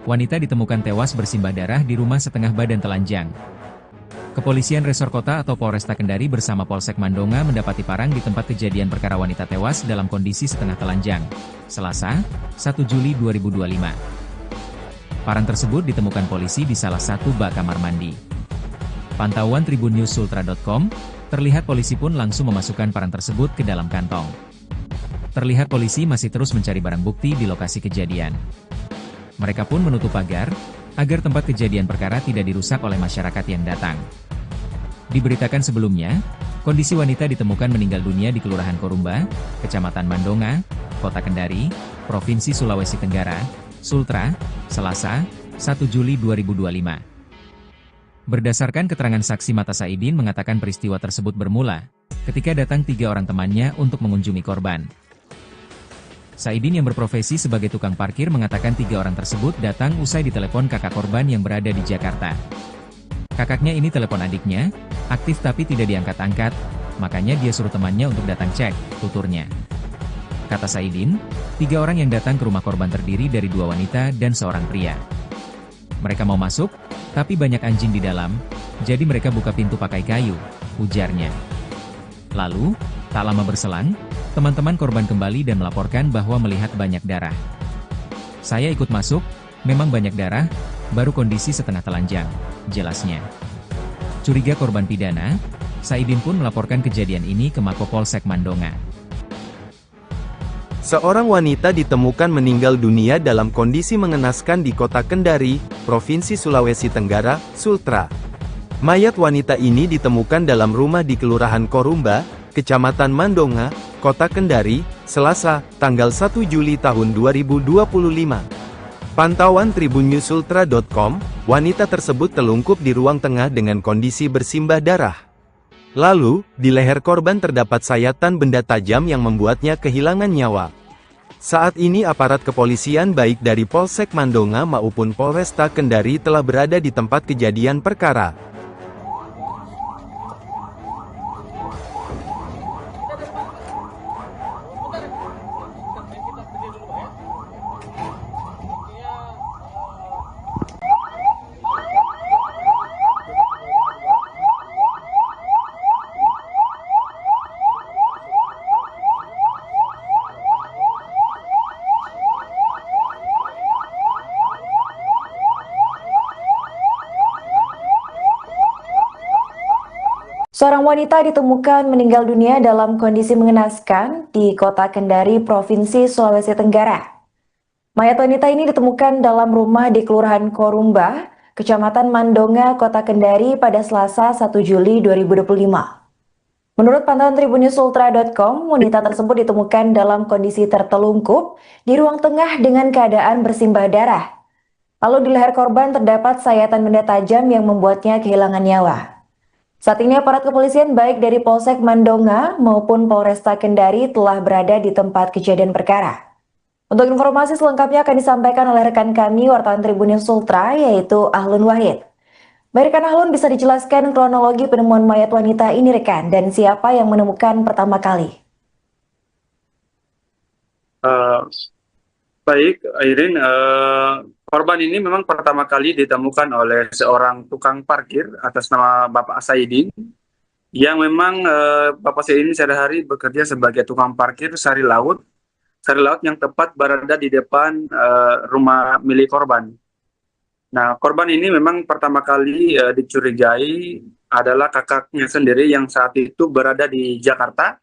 Wanita ditemukan tewas bersimbah darah di rumah setengah badan telanjang. Kepolisian Resor Kota atau Polresta Kendari bersama Polsek Mandonga mendapati parang di tempat kejadian perkara wanita tewas dalam kondisi setengah telanjang. Selasa, 1 Juli 2025. Parang tersebut ditemukan polisi di salah satu bak kamar mandi. Pantauan tribunnews.sultra.com, terlihat polisi pun langsung memasukkan parang tersebut ke dalam kantong. Terlihat polisi masih terus mencari barang bukti di lokasi kejadian. Mereka pun menutup pagar, agar tempat kejadian perkara tidak dirusak oleh masyarakat yang datang. Diberitakan sebelumnya, kondisi wanita ditemukan meninggal dunia di Kelurahan Korumba, Kecamatan Mandonga, Kota Kendari, Provinsi Sulawesi Tenggara, Sultra, Selasa, 1 Juli 2025. Berdasarkan keterangan saksi mata, Saidin mengatakan peristiwa tersebut bermula ketika datang 3 orang temannya untuk mengunjungi korban. Saidin yang berprofesi sebagai tukang parkir mengatakan 3 orang tersebut datang usai ditelepon kakak korban yang berada di Jakarta. Kakaknya ini telepon adiknya, aktif tapi tidak diangkat-angkat, makanya dia suruh temannya untuk datang cek, tuturnya. Kata Saidin, 3 orang yang datang ke rumah korban terdiri dari 2 wanita dan seorang pria. Mereka mau masuk, tapi banyak anjing di dalam, jadi mereka buka pintu pakai kayu, ujarnya. Lalu, tak lama berselang, teman-teman korban kembali dan melaporkan bahwa melihat banyak darah. Saya ikut masuk, memang banyak darah, baru kondisi setengah telanjang, jelasnya. Curiga korban pidana, Saidin pun melaporkan kejadian ini ke Mapolsek Mandonga. Seorang wanita ditemukan meninggal dunia dalam kondisi mengenaskan di Kota Kendari, Provinsi Sulawesi Tenggara, Sultra. Mayat wanita ini ditemukan dalam rumah di Kelurahan Korumba, Kecamatan Mandonga, Kota Kendari, Selasa, tanggal 1 Juli tahun 2025. Pantauan tribunnews.sultra.com, wanita tersebut telungkup di ruang tengah dengan kondisi bersimbah darah. Lalu, di leher korban terdapat sayatan benda tajam yang membuatnya kehilangan nyawa. Saat ini aparat kepolisian baik dari Polsek Mandonga maupun Polresta Kendari telah berada di tempat kejadian perkara. Seorang wanita ditemukan meninggal dunia dalam kondisi mengenaskan di Kota Kendari, Provinsi Sulawesi Tenggara. Mayat wanita ini ditemukan dalam rumah di Kelurahan Korumba, Kecamatan Mandonga, Kota Kendari pada Selasa 1 Juli 2025. Menurut pantauan tribunnews.sultra.com, wanita tersebut ditemukan dalam kondisi tertelungkup di ruang tengah dengan keadaan bersimbah darah. Lalu di leher korban terdapat sayatan benda tajam yang membuatnya kehilangan nyawa. Saat ini aparat kepolisian baik dari Polsek Mandonga maupun Polresta Kendari telah berada di tempat kejadian perkara. Untuk informasi selengkapnya akan disampaikan oleh rekan kami wartawan Tribunnews Sultra yaitu Ahlun Wahid. Baik rekan Ahlun, bisa dijelaskan kronologi penemuan mayat wanita ini rekan dan siapa yang menemukan pertama kali? Baik, Airin, korban ini memang pertama kali ditemukan oleh seorang tukang parkir atas nama Bapak Saidin, yang memang Bapak Saidin sehari-hari bekerja sebagai tukang parkir sari laut yang tepat berada di depan rumah milik korban. Nah, korban ini memang pertama kali dicurigai adalah kakaknya sendiri yang saat itu berada di Jakarta,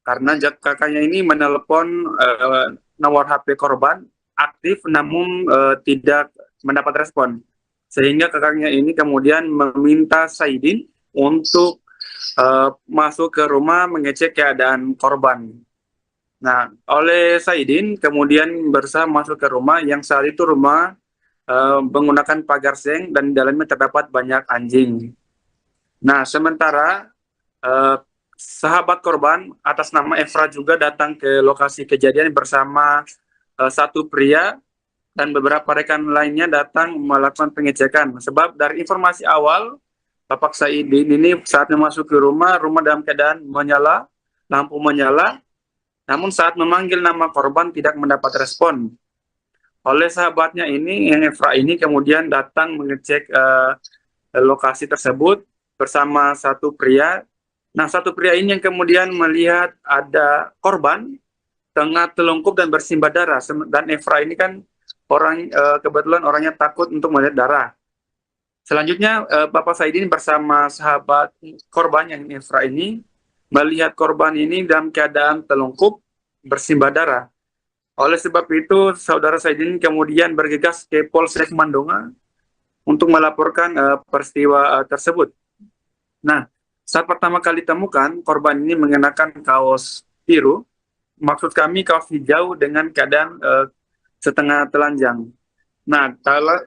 karena kakaknya ini menelepon nomor HP korban aktif namun tidak mendapat respon, sehingga kakaknya ini kemudian meminta Saidin untuk masuk ke rumah mengecek keadaan korban. Nah, oleh Saidin kemudian berusaha masuk ke rumah yang saat itu rumah menggunakan pagar seng dan di dalamnya terdapat banyak anjing. Nah, sementara sahabat korban atas nama Efra juga datang ke lokasi kejadian bersama satu pria dan beberapa rekan lainnya datang melakukan pengecekan. Sebab dari informasi awal, Bapak Saidin ini saat masuk ke rumah dalam keadaan menyala, lampu menyala, namun saat memanggil nama korban tidak mendapat respon. Oleh sahabatnya ini, yang Efra ini kemudian datang mengecek lokasi tersebut bersama satu pria. Nah, satu pria ini yang kemudian melihat ada korban tengah telungkup dan bersimbah darah. Dan Efra ini kan kebetulan orangnya takut untuk melihat darah. Selanjutnya, Bapak Saidin bersama sahabat korban yang Efra ini melihat korban ini dalam keadaan telungkup bersimbah darah. Oleh sebab itu, saudara Saidin kemudian bergegas ke Polsek Mandonga untuk melaporkan peristiwa tersebut. Nah, saat pertama kali temukan, korban ini mengenakan kaos biru, maksud kami kaos hijau dengan keadaan setengah telanjang. Nah,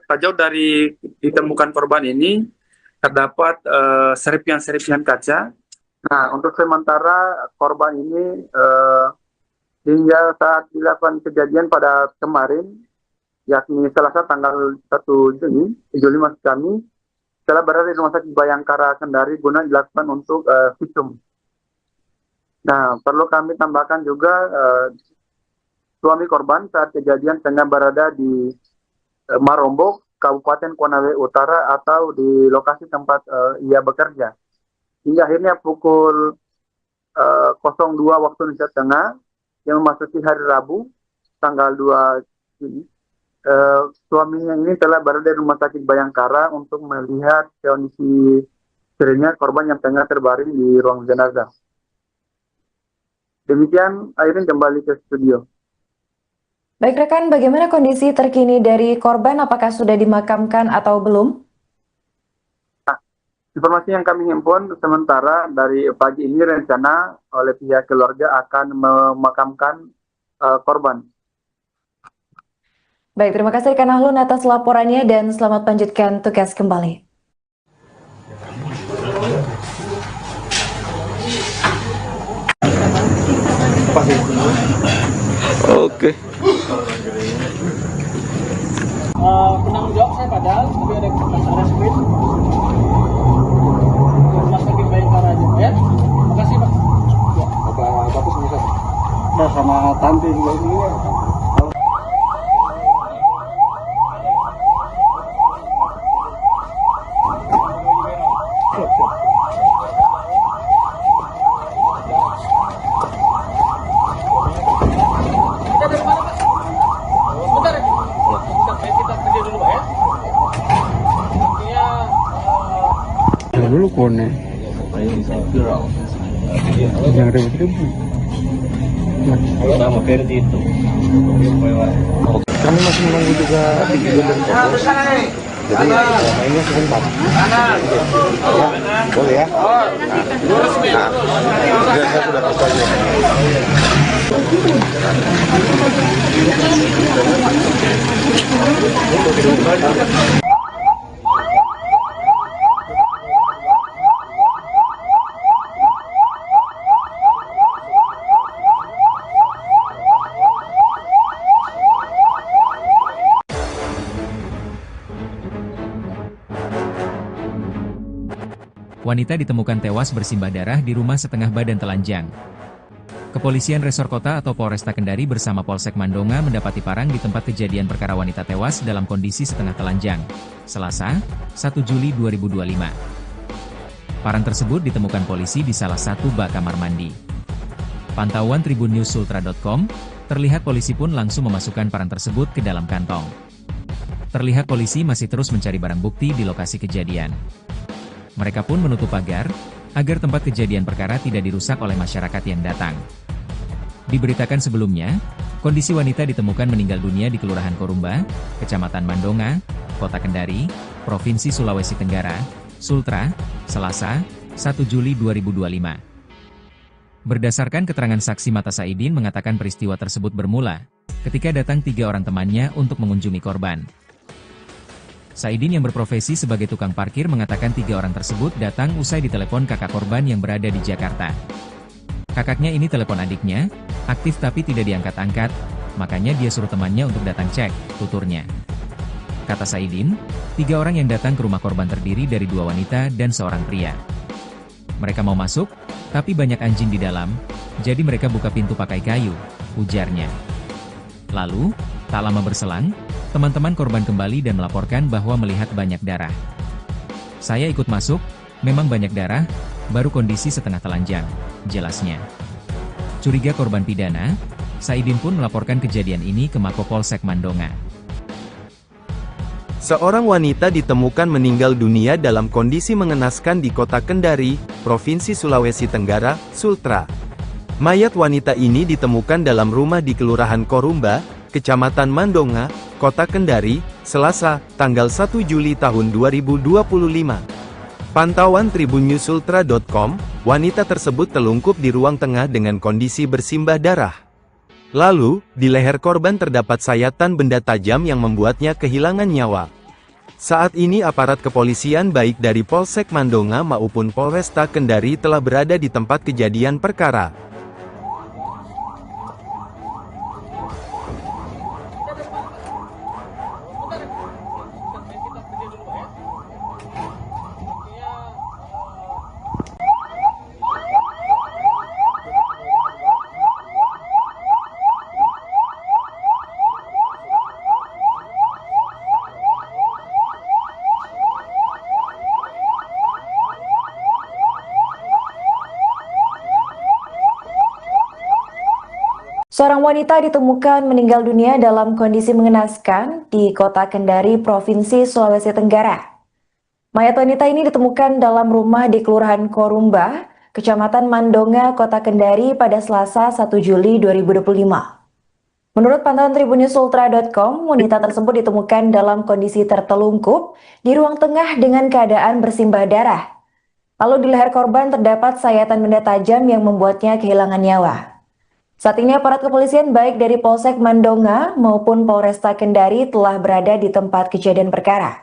tak jauh dari ditemukan korban ini, terdapat serpihan-serpihan kaca. Nah, untuk sementara korban ini hingga saat dilakukan kejadian pada kemarin, yakni Selasa tanggal 1 Juli maksud kami, telah berada di Rumah Sakit Bayangkara Kendari guna dilakukan untuk visum. Nah, perlu kami tambahkan juga suami korban saat kejadian tengah berada di Marombok, Kabupaten Konawe Utara atau di lokasi tempat ia bekerja. Hingga akhirnya pukul 02 waktu Indonesia Tengah, yang memasuki hari Rabu, tanggal 2 Juni, suaminya ini telah berada di Rumah Sakit Bayangkara untuk melihat kondisi istrinya, korban yang tengah terbaring di ruang jenazah. Demikian, Airin kembali ke studio. Baik rekan, bagaimana kondisi terkini dari korban? Apakah sudah dimakamkan atau belum? Informasi yang kami himpun sementara dari pagi ini rencana oleh pihak keluarga akan memakamkan korban. Baik, terima kasih rekan Ahlun atas laporannya dan selamat lanjutkan tugas kembali. Oke. Penanggung jawab saya padahal, tapi ada kesempatan sprint. Rumah Sakit Bayangkara aja, ya. Makasih Pak. Ya, Bapak bisa. Nah, sama tante juga ini ya. Dulu kone yang ribut-ribut Sama Ferdi itu. kami masih menunggu juga di Gubernur Bogor. Jadi mainnya sebentar ya, boleh ya. Saya sudah percaya. Wanita ditemukan tewas bersimbah darah di rumah setengah badan telanjang. Kepolisian Resor Kota atau Polresta Kendari bersama Polsek Mandonga mendapati parang di tempat kejadian perkara wanita tewas dalam kondisi setengah telanjang. Selasa, 1 Juli 2025. Parang tersebut ditemukan polisi di salah satu bak kamar mandi. Pantauan tribunnews.sultra.com, terlihat polisi pun langsung memasukkan parang tersebut ke dalam kantong. Terlihat polisi masih terus mencari barang bukti di lokasi kejadian. Mereka pun menutup pagar, agar tempat kejadian perkara tidak dirusak oleh masyarakat yang datang. Diberitakan sebelumnya, kondisi wanita ditemukan meninggal dunia di Kelurahan Korumba, Kecamatan Mandonga, Kota Kendari, Provinsi Sulawesi Tenggara, Sultra, Selasa, 1 Juli 2025. Berdasarkan keterangan saksi mata, Saidin mengatakan peristiwa tersebut bermula ketika datang 3 orang temannya untuk mengunjungi korban. Saidin yang berprofesi sebagai tukang parkir mengatakan 3 orang tersebut datang usai ditelepon kakak korban yang berada di Jakarta. Kakaknya ini telepon adiknya, aktif tapi tidak diangkat-angkat, makanya dia suruh temannya untuk datang cek, tuturnya. Kata Saidin, 3 orang yang datang ke rumah korban terdiri dari 2 wanita dan seorang pria. Mereka mau masuk, tapi banyak anjing di dalam, jadi mereka buka pintu pakai kayu, ujarnya. Lalu, Tak lama berselang, teman-teman korban kembali dan melaporkan bahwa melihat banyak darah. Saya ikut masuk, memang banyak darah, baru kondisi setengah telanjang, jelasnya. Curiga korban pidana, Saidin pun melaporkan kejadian ini ke Mapolsek Mandonga. Seorang wanita ditemukan meninggal dunia dalam kondisi mengenaskan di kota Kendari, Provinsi Sulawesi Tenggara, Sultra. Mayat wanita ini ditemukan dalam rumah di Kelurahan Korumba, Kecamatan Mandonga, Kota Kendari, Selasa, tanggal 1 Juli tahun 2025. Pantauan tribunnews.sultra.com, wanita tersebut telungkup di ruang tengah dengan kondisi bersimbah darah. Lalu, di leher korban terdapat sayatan benda tajam yang membuatnya kehilangan nyawa. Saat ini aparat kepolisian baik dari Polsek Mandonga maupun Polresta Kendari telah berada di tempat kejadian perkara. Seorang wanita ditemukan meninggal dunia dalam kondisi mengenaskan di Kota Kendari, Provinsi Sulawesi Tenggara. Mayat wanita ini ditemukan dalam rumah di Kelurahan Korumba, Kecamatan Mandonga, Kota Kendari pada Selasa 1 Juli 2025. Menurut pantauan tribunnews.sultra.com, wanita tersebut ditemukan dalam kondisi tertelungkup di ruang tengah dengan keadaan bersimbah darah. Lalu di leher korban terdapat sayatan benda tajam yang membuatnya kehilangan nyawa. Saat ini aparat kepolisian baik dari Polsek Mandonga maupun Polresta Kendari telah berada di tempat kejadian perkara.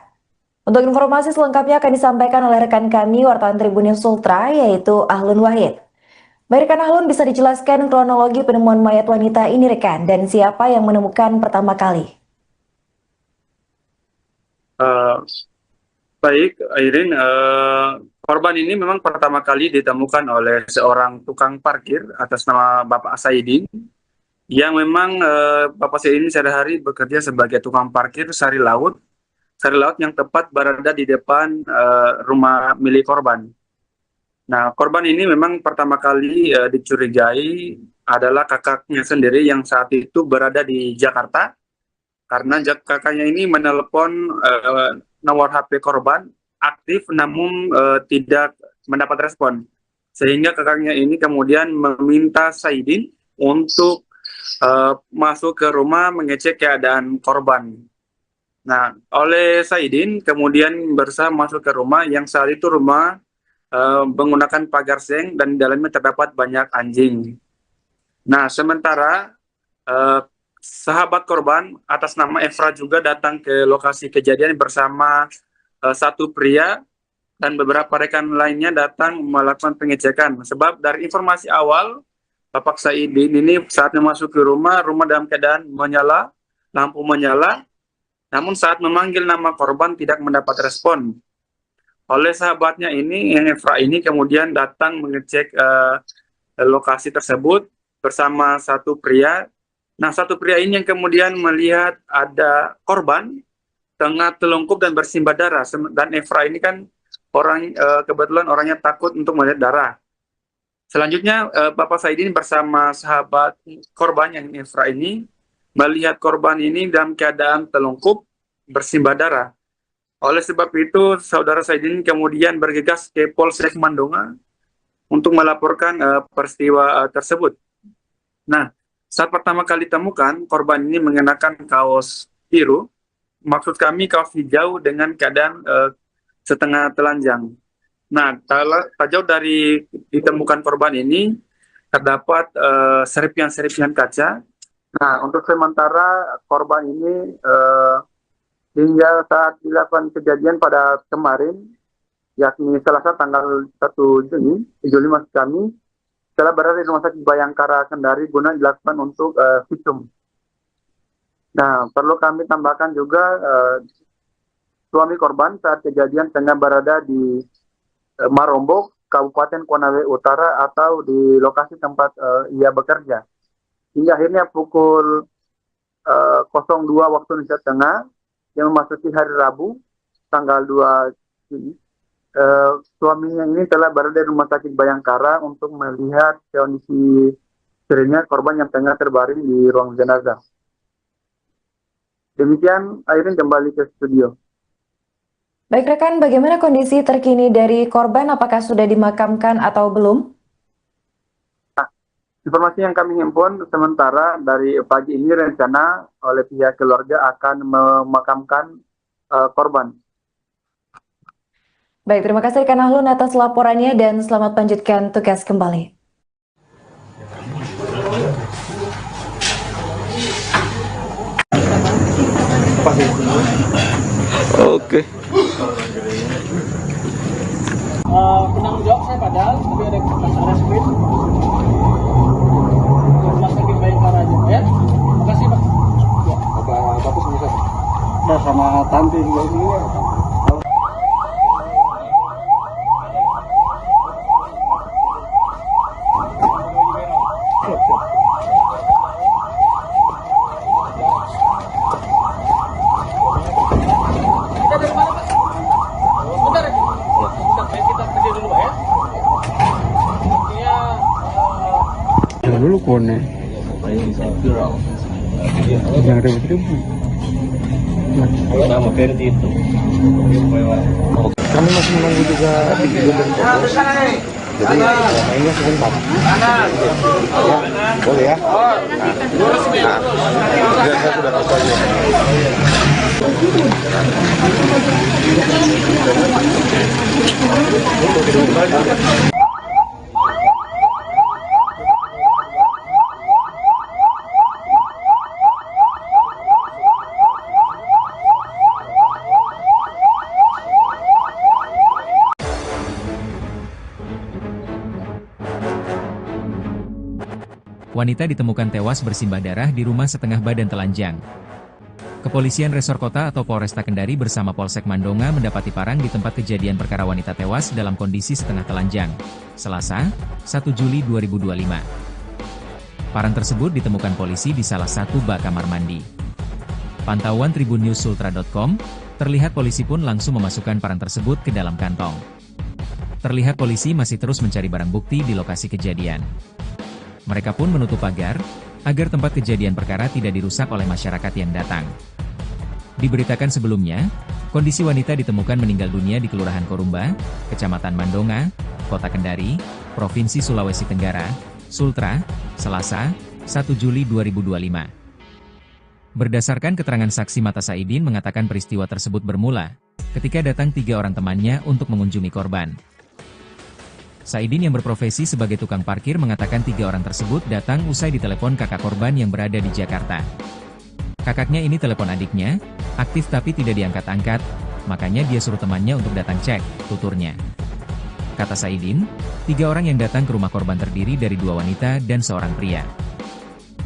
Untuk informasi selengkapnya akan disampaikan oleh rekan kami wartawan Tribunnews Sultra yaitu Ahlun Wahid. Baik rekan Ahlun, bisa dijelaskan kronologi penemuan mayat wanita ini rekan dan siapa yang menemukan pertama kali? Baik, Airin, korban ini memang pertama kali ditemukan oleh seorang tukang parkir atas nama Bapak Saidin, yang memang Bapak Saidin sehari-hari bekerja sebagai tukang parkir sari laut yang tepat berada di depan rumah milik korban. Nah, korban ini memang pertama kali dicurigai adalah kakaknya sendiri yang saat itu berada di Jakarta, karena kakaknya ini menelepon nomor HP korban aktif namun tidak mendapat respon, sehingga kakaknya ini kemudian meminta Saidin untuk masuk ke rumah mengecek keadaan korban. Nah, oleh Saidin kemudian berusaha masuk ke rumah yang saat itu rumah menggunakan pagar seng dan di dalamnya terdapat banyak anjing. Nah, sementara sahabat korban atas nama Efra juga datang ke lokasi kejadian bersama satu pria dan beberapa rekan lainnya datang melakukan pengecekan. Sebab dari informasi awal, Bapak Saidin ini saat masuk ke rumah dalam keadaan menyala, lampu menyala, namun saat memanggil nama korban tidak mendapat respon. Oleh sahabatnya ini, Efra ini kemudian datang mengecek lokasi tersebut bersama satu pria. Nah, satu pria ini yang kemudian melihat ada korban tengah telungkup dan bersimbah darah, dan Efra ini kan kebetulan orangnya takut untuk melihat darah. Selanjutnya Bapak Saidin bersama sahabat korban yang Efra ini melihat korban ini dalam keadaan telungkup bersimbah darah. Oleh sebab itu saudara Saidin kemudian bergegas ke Polsek Mandonga untuk melaporkan peristiwa tersebut. Nah, saat pertama kali temukan, korban ini mengenakan kaos biru, maksud kami kaos hijau dengan keadaan setengah telanjang. Nah, tak jauh dari ditemukan korban ini, terdapat serpihan-serpihan kaca. Nah, untuk sementara korban ini hingga saat dilakukan kejadian pada kemarin, yakni Selasa tanggal 1 Juli maksud kami, telah berada di Rumah Sakit Bayangkara Kendari guna dilakukan untuk visum. Nah, perlu kami tambahkan juga suami korban saat kejadian tengah berada di Marombok, Kabupaten Konawe Utara atau di lokasi tempat ia bekerja. Hingga akhirnya pukul 02 waktu Indonesia Tengah yang memasuki hari Rabu tanggal 2 Juni. Suaminya ini telah berada di Rumah Sakit Bayangkara untuk melihat kondisi istrinya, korban yang tengah terbaring di ruang jenazah. Demikian, Airin kembali ke studio. Baik rekan, bagaimana kondisi terkini dari korban? Apakah sudah dimakamkan atau belum? Informasi yang kami himpun sementara dari pagi ini rencana oleh pihak keluarga akan memakamkan korban. Baik, terima kasih rekan Ahlun atas laporannya dan selamat lanjutkan tugas kembali. Oke. Penanggung jawab saya padahal, tapi ada sprint. Rumah Sakit Bayangkara aja, ya. Makasih Pak. Ya. Bapak bisa. Nah, sama tante juga ini. Dulu kone yang ribut-ribut nama versi itu kami masih menunggu juga di gubernur jadi mainnya sebentar ya boleh ya saya sudah tahu Wanita ditemukan tewas bersimbah darah di rumah setengah badan telanjang. Kepolisian Resor Kota atau Polresta Kendari bersama Polsek Mandonga mendapati parang di tempat kejadian perkara wanita tewas dalam kondisi setengah telanjang. Selasa, 1 Juli 2025. Parang tersebut ditemukan polisi di salah satu bak kamar mandi. Pantauan tribunnews.sultra.com, terlihat polisi pun langsung memasukkan parang tersebut ke dalam kantong. Terlihat polisi masih terus mencari barang bukti di lokasi kejadian. Mereka pun menutup pagar, agar tempat kejadian perkara tidak dirusak oleh masyarakat yang datang. Diberitakan sebelumnya, kondisi wanita ditemukan meninggal dunia di Kelurahan Korumba, Kecamatan Mandonga, Kota Kendari, Provinsi Sulawesi Tenggara, Sultra, Selasa, 1 Juli 2025. Berdasarkan keterangan saksi mata Saidin mengatakan peristiwa tersebut bermula, ketika datang 3 orang temannya untuk mengunjungi korban. Saidin yang berprofesi sebagai tukang parkir mengatakan 3 orang tersebut datang usai ditelepon kakak korban yang berada di Jakarta. Kakaknya ini telepon adiknya, aktif tapi tidak diangkat-angkat, makanya dia suruh temannya untuk datang cek, tuturnya. Kata Saidin, 3 orang yang datang ke rumah korban terdiri dari 2 wanita dan seorang pria.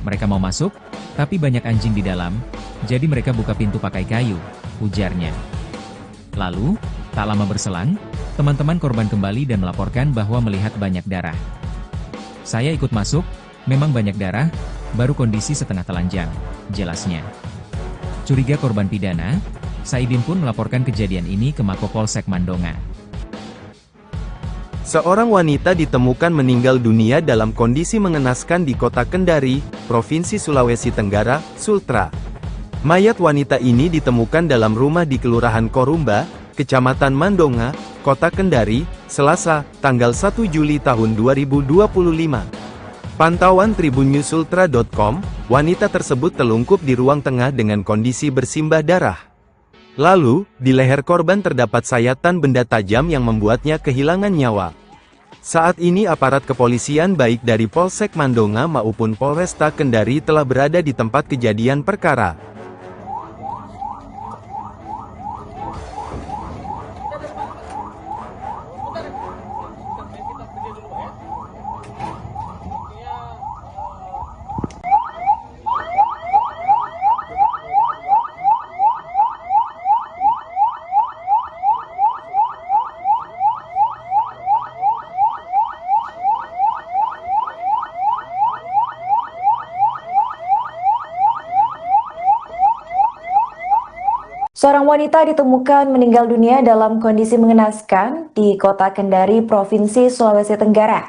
Mereka mau masuk, tapi banyak anjing di dalam, jadi mereka buka pintu pakai kayu, ujarnya. Lalu, tak lama berselang, teman-teman korban kembali dan melaporkan bahwa melihat banyak darah. Saya ikut masuk, memang banyak darah, baru kondisi setengah telanjang, jelasnya. Curiga korban pidana, Saidin pun melaporkan kejadian ini ke Mapolsek Mandonga. Seorang wanita ditemukan meninggal dunia dalam kondisi mengenaskan di Kota Kendari, Provinsi Sulawesi Tenggara, Sultra. Mayat wanita ini ditemukan dalam rumah di Kelurahan Korumba, Kecamatan Mandonga, Kota Kendari, Selasa, tanggal 1 Juli tahun 2025. Pantauan tribunnews.sultra.com, wanita tersebut telungkup di ruang tengah dengan kondisi bersimbah darah. Lalu, di leher korban terdapat sayatan benda tajam yang membuatnya kehilangan nyawa. Saat ini aparat kepolisian baik dari Polsek Mandonga maupun Polresta Kendari telah berada di tempat kejadian perkara. Seorang wanita ditemukan meninggal dunia dalam kondisi mengenaskan di Kota Kendari, Provinsi Sulawesi Tenggara.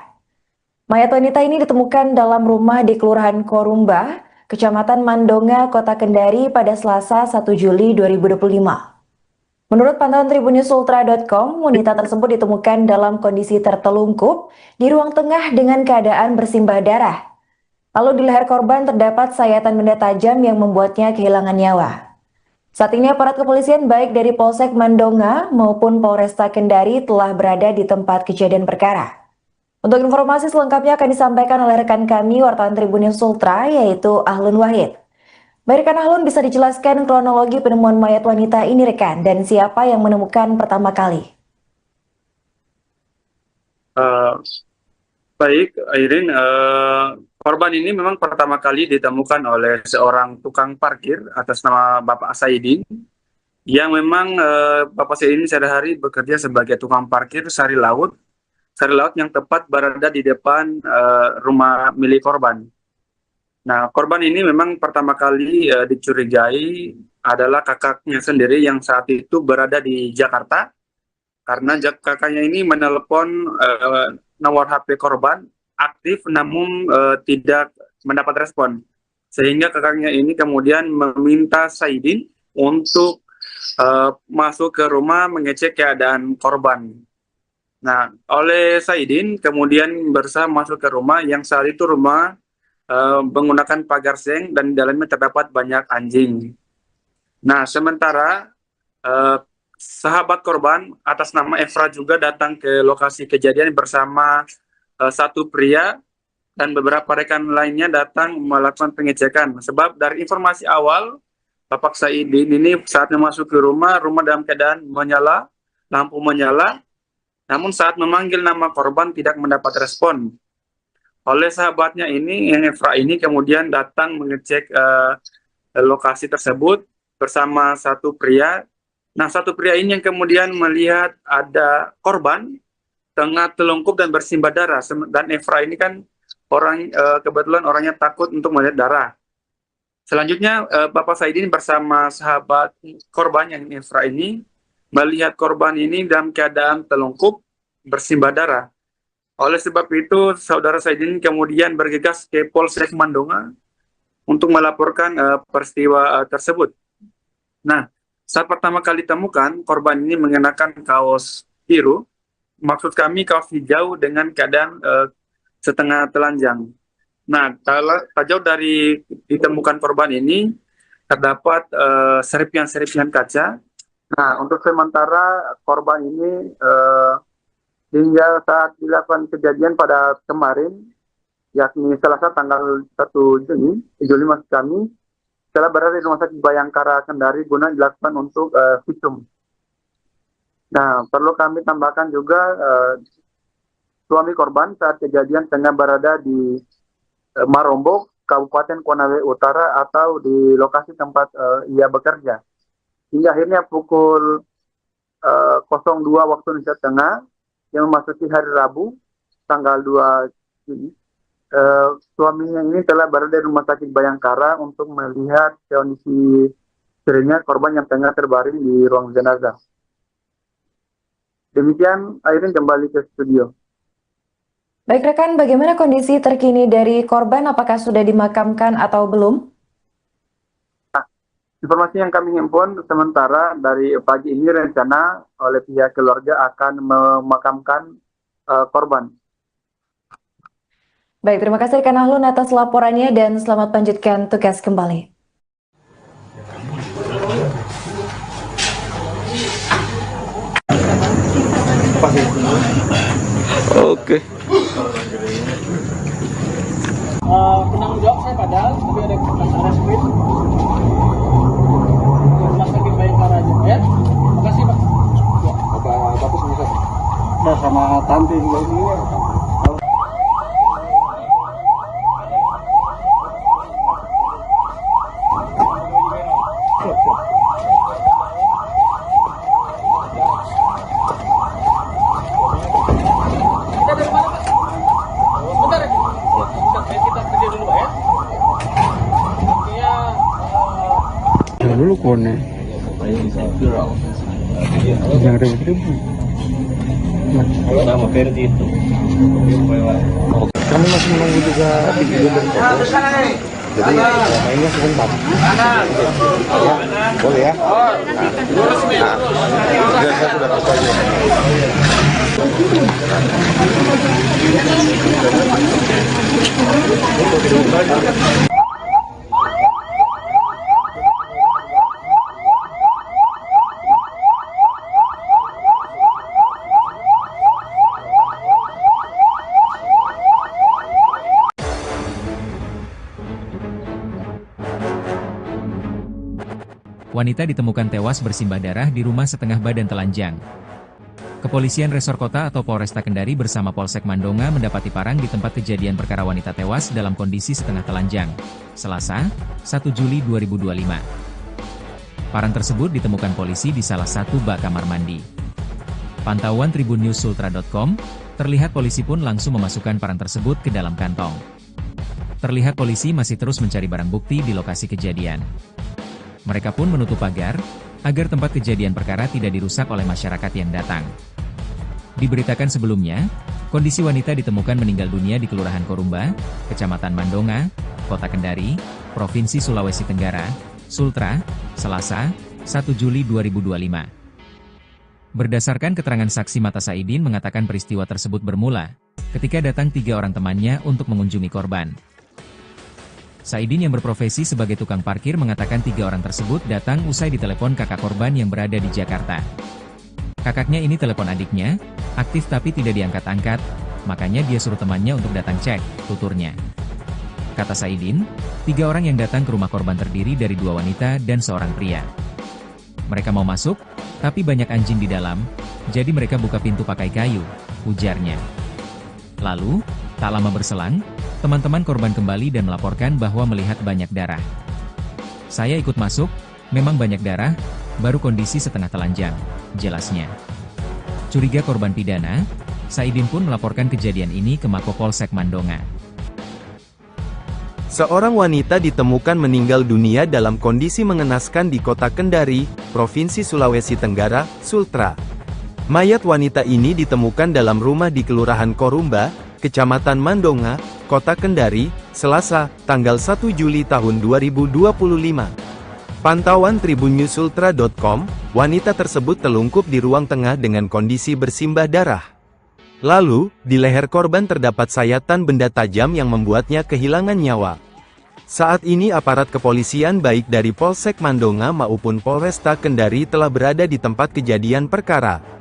Mayat wanita ini ditemukan dalam rumah di Kelurahan Korumba, Kecamatan Mandonga, Kota Kendari pada Selasa 1 Juli 2025. Menurut pantauan tribunnews.ultra.com, wanita tersebut ditemukan dalam kondisi tertelungkup di ruang tengah dengan keadaan bersimbah darah. Lalu di leher korban terdapat sayatan benda tajam yang membuatnya kehilangan nyawa. Saat ini aparat kepolisian baik dari Polsek Mandonga maupun Polresta Kendari telah berada di tempat kejadian perkara. Untuk informasi selengkapnya akan disampaikan oleh rekan kami wartawan Tribunnews Ultra yaitu Ahlun Wahid. Baik rekan Ahlun, bisa dijelaskan kronologi penemuan mayat wanita ini rekan dan siapa yang menemukan pertama kali? Baik, Airin, korban ini memang pertama kali ditemukan oleh seorang tukang parkir atas nama Bapak Saidin, yang memang Bapak Saidin sehari-hari bekerja sebagai tukang parkir sari laut yang tepat berada di depan rumah milik korban. Nah, korban ini memang pertama kali dicurigai adalah kakaknya sendiri yang saat itu berada di Jakarta, karena kakaknya ini menelepon nomor HP korban aktif namun tidak mendapat respon, sehingga kakaknya ini kemudian meminta Saidin untuk masuk ke rumah mengecek keadaan korban. Nah, oleh Saidin kemudian berusaha masuk ke rumah yang saat itu rumah menggunakan pagar seng dan di dalamnya terdapat banyak anjing. Nah, sementara sahabat korban atas nama Efra juga datang ke lokasi kejadian bersama satu pria dan beberapa rekan lainnya datang melakukan pengecekan. Sebab dari informasi awal, Bapak Saidin ini saat masuk ke rumah dalam keadaan menyala, lampu menyala, namun saat memanggil nama korban tidak mendapat respon. Oleh sahabatnya ini, yang Efra ini kemudian datang mengecek lokasi tersebut bersama satu pria. Nah, satu pria ini yang kemudian melihat ada korban tengah telungkup dan bersimbah darah. Dan Efra ini kan kebetulan orangnya takut untuk melihat darah. Selanjutnya Bapak Saidin bersama sahabat korban yang Efra ini melihat korban ini dalam keadaan telungkup bersimbah darah. Oleh sebab itu, saudara Saidin kemudian bergegas ke Polsek Mandonga untuk melaporkan peristiwa tersebut. Nah, saat pertama kali ditemukan, korban ini mengenakan kaos biru, maksud kami kaos hijau dengan keadaan setengah telanjang. Nah, tak jauh dari ditemukan korban ini, terdapat serpihan-serpihan kaca. Nah, untuk sementara korban ini hingga saat dilakukan kejadian pada kemarin, yakni Selasa tanggal 1 Juli maksud kami, telah berada di Rumah Sakit Bayangkara Kendari guna dilakukan untuk visum. Nah, perlu kami tambahkan juga suami korban saat kejadian tengah berada di Marombok, Kabupaten Konawe Utara atau di lokasi tempat ia bekerja. Hingga akhirnya pukul 02 waktu Indonesia Tengah yang memasuki hari Rabu tanggal 2 Juni. Suaminya ini telah berada di Rumah Sakit Bayangkara untuk melihat kondisi istrinya, korban yang tengah terbaring di ruang jenazah. Demikian, Airin kembali ke studio. Baik rekan, bagaimana kondisi terkini dari korban? Apakah sudah dimakamkan atau belum? Nah, informasi yang kami himpun sementara dari pagi ini rencana oleh pihak keluarga akan memakamkan korban. Baik, terima kasih rekan Ahlun atas laporannya dan selamat lanjutkan tugas kembali. Oke. Penanggung jawab saya padahal, tapi ada reskrim Rumah Sakit Bayangkara aja, ya. Makasih Pak. Ya. Bapak bisa. Nah, sama Tante juga ini. Dulu kone. Sama Ferdi itu. Kami masih menunggu juga video dari Kopo. Jadi mainnya sebentar. Ya, boleh ya? Nah, saya sudah percaya. Wanita ditemukan tewas bersimbah darah di rumah setengah badan telanjang. Kepolisian Resor Kota atau Polresta Kendari bersama Polsek Mandonga mendapati parang di tempat kejadian perkara wanita tewas dalam kondisi setengah telanjang. Selasa, 1 Juli 2025. Parang tersebut ditemukan polisi di salah satu bak kamar mandi. Pantauan tribunnews.sultra.com, terlihat polisi pun langsung memasukkan parang tersebut ke dalam kantong. Terlihat polisi masih terus mencari barang bukti di lokasi kejadian. Mereka pun menutup pagar, agar tempat kejadian perkara tidak dirusak oleh masyarakat yang datang. Diberitakan sebelumnya, kondisi wanita ditemukan meninggal dunia di Kelurahan Korumba, Kecamatan Mandonga, Kota Kendari, Provinsi Sulawesi Tenggara, Sultra, Selasa, 1 Juli 2025. Berdasarkan keterangan saksi mata, Saidin mengatakan peristiwa tersebut bermula ketika datang 3 orang temannya untuk mengunjungi korban. Saidin yang berprofesi sebagai tukang parkir mengatakan 3 orang tersebut datang usai ditelepon kakak korban yang berada di Jakarta. Kakaknya ini telepon adiknya, aktif tapi tidak diangkat-angkat, makanya dia suruh temannya untuk datang cek, tuturnya. Kata Saidin, 3 orang yang datang ke rumah korban terdiri dari 2 wanita dan seorang pria. Mereka mau masuk, tapi banyak anjing di dalam, jadi mereka buka pintu pakai kayu, ujarnya. Lalu, tak lama berselang, teman-teman korban kembali dan melaporkan bahwa melihat banyak darah. Saya ikut masuk, memang banyak darah, baru kondisi setengah telanjang, jelasnya. Curiga korban pidana, Saidin pun melaporkan kejadian ini ke Mapolsek Mandonga. Seorang wanita ditemukan meninggal dunia dalam kondisi mengenaskan di Kota Kendari, Provinsi Sulawesi Tenggara, Sultra. Mayat wanita ini ditemukan dalam rumah di Kelurahan Korumba, Kecamatan Mandonga, Kota Kendari, Selasa, tanggal 1 Juli tahun 2025. Pantauan tribunnews.sultra.com, wanita tersebut telungkup di ruang tengah dengan kondisi bersimbah darah. Lalu, di leher korban terdapat sayatan benda tajam yang membuatnya kehilangan nyawa. Saat ini aparat kepolisian baik dari Polsek Mandonga maupun Polresta Kendari telah berada di tempat kejadian perkara.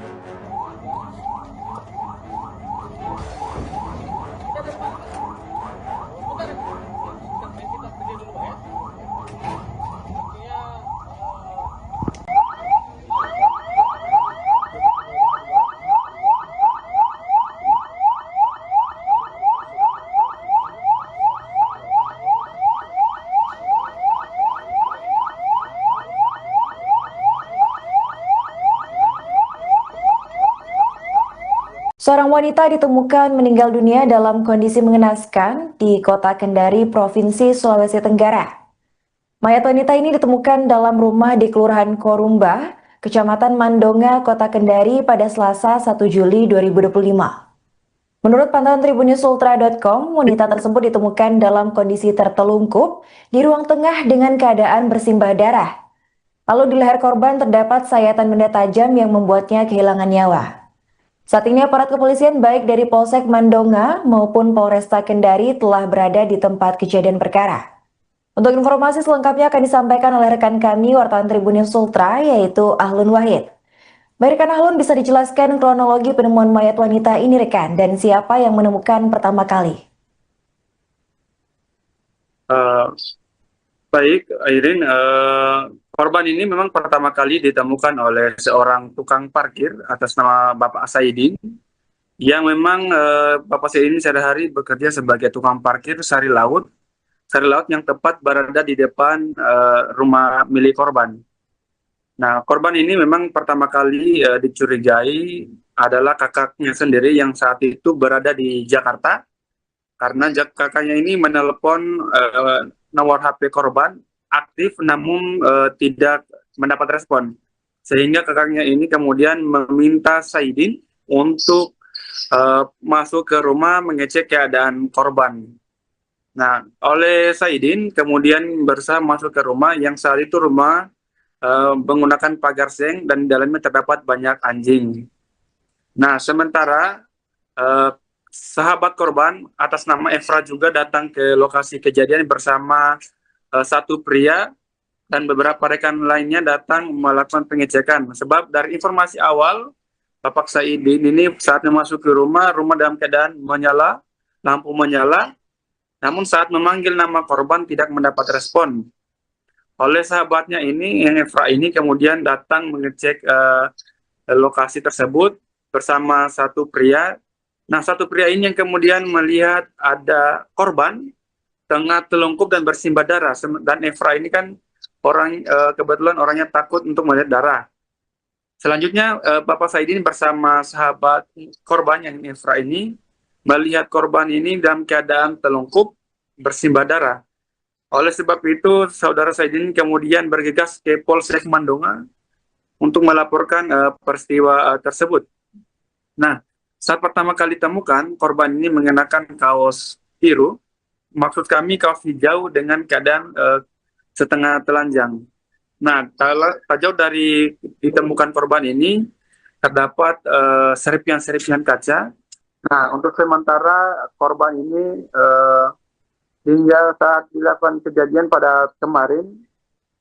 Seorang wanita ditemukan meninggal dunia dalam kondisi mengenaskan di Kota Kendari, Provinsi Sulawesi Tenggara. Mayat wanita ini ditemukan dalam rumah di Kelurahan Korumba, Kecamatan Mandonga, Kota Kendari pada Selasa 1 Juli 2025. Menurut pantauan tribunnews.sultra.com, wanita tersebut ditemukan dalam kondisi tertelungkup di ruang tengah dengan keadaan bersimbah darah. Lalu di leher korban terdapat sayatan benda tajam yang membuatnya kehilangan nyawa. Saat ini aparat kepolisian baik dari Polsek Mandonga maupun Polresta Kendari telah berada di tempat kejadian perkara. Untuk informasi selengkapnya akan disampaikan oleh rekan kami wartawan Tribunnews Sultra, yaitu Ahlun Wahid. Baik rekan Ahlun, bisa dijelaskan kronologi penemuan mayat wanita ini rekan, dan siapa yang menemukan pertama kali? Baik, Airin, korban ini memang pertama kali ditemukan oleh seorang tukang parkir atas nama Bapak Saidin, yang memang Bapak Saidin sehari-hari bekerja sebagai tukang parkir sari laut yang tepat berada di depan rumah milik korban. Nah, korban ini memang pertama kali dicurigai adalah kakaknya sendiri yang saat itu berada di Jakarta, karena kakaknya ini menelepon nomor HP korban aktif namun tidak mendapat respon. Sehingga kakaknya ini kemudian meminta Saidin untuk masuk ke rumah mengecek keadaan korban. Nah, oleh Saidin kemudian berusaha masuk ke rumah yang saat itu rumah menggunakan pagar seng dan di dalamnya terdapat banyak anjing. Nah, sementara sahabat korban atas nama Efra juga datang ke lokasi kejadian bersama satu pria dan beberapa rekan lainnya datang melakukan pengecekan. Sebab dari informasi awal, Bapak Saidin ini saat masuk ke rumah dalam keadaan menyala, lampu menyala, namun saat memanggil nama korban tidak mendapat respon. Oleh sahabatnya ini, yang Efra ini kemudian datang mengecek lokasi tersebut bersama satu pria. Nah, satu pria ini yang kemudian melihat ada korban tengah telungkup dan bersimbah darah. Dan Efra ini kan kebetulan orangnya takut untuk melihat darah. Selanjutnya Bapak Saidin bersama sahabat korban yang Efra ini melihat korban ini dalam keadaan telungkup bersimbah darah. Oleh sebab itu, saudara Saidin kemudian bergegas ke Polsek Mandonga untuk melaporkan peristiwa tersebut. Nah, saat pertama kali temukan, korban ini mengenakan kaos biru, maksud kami kaos hijau dengan keadaan setengah telanjang. Nah, tak jauh dari ditemukan korban ini, terdapat serpihan-serpihan kaca. Nah, untuk sementara korban ini hingga saat dilakukan kejadian pada kemarin,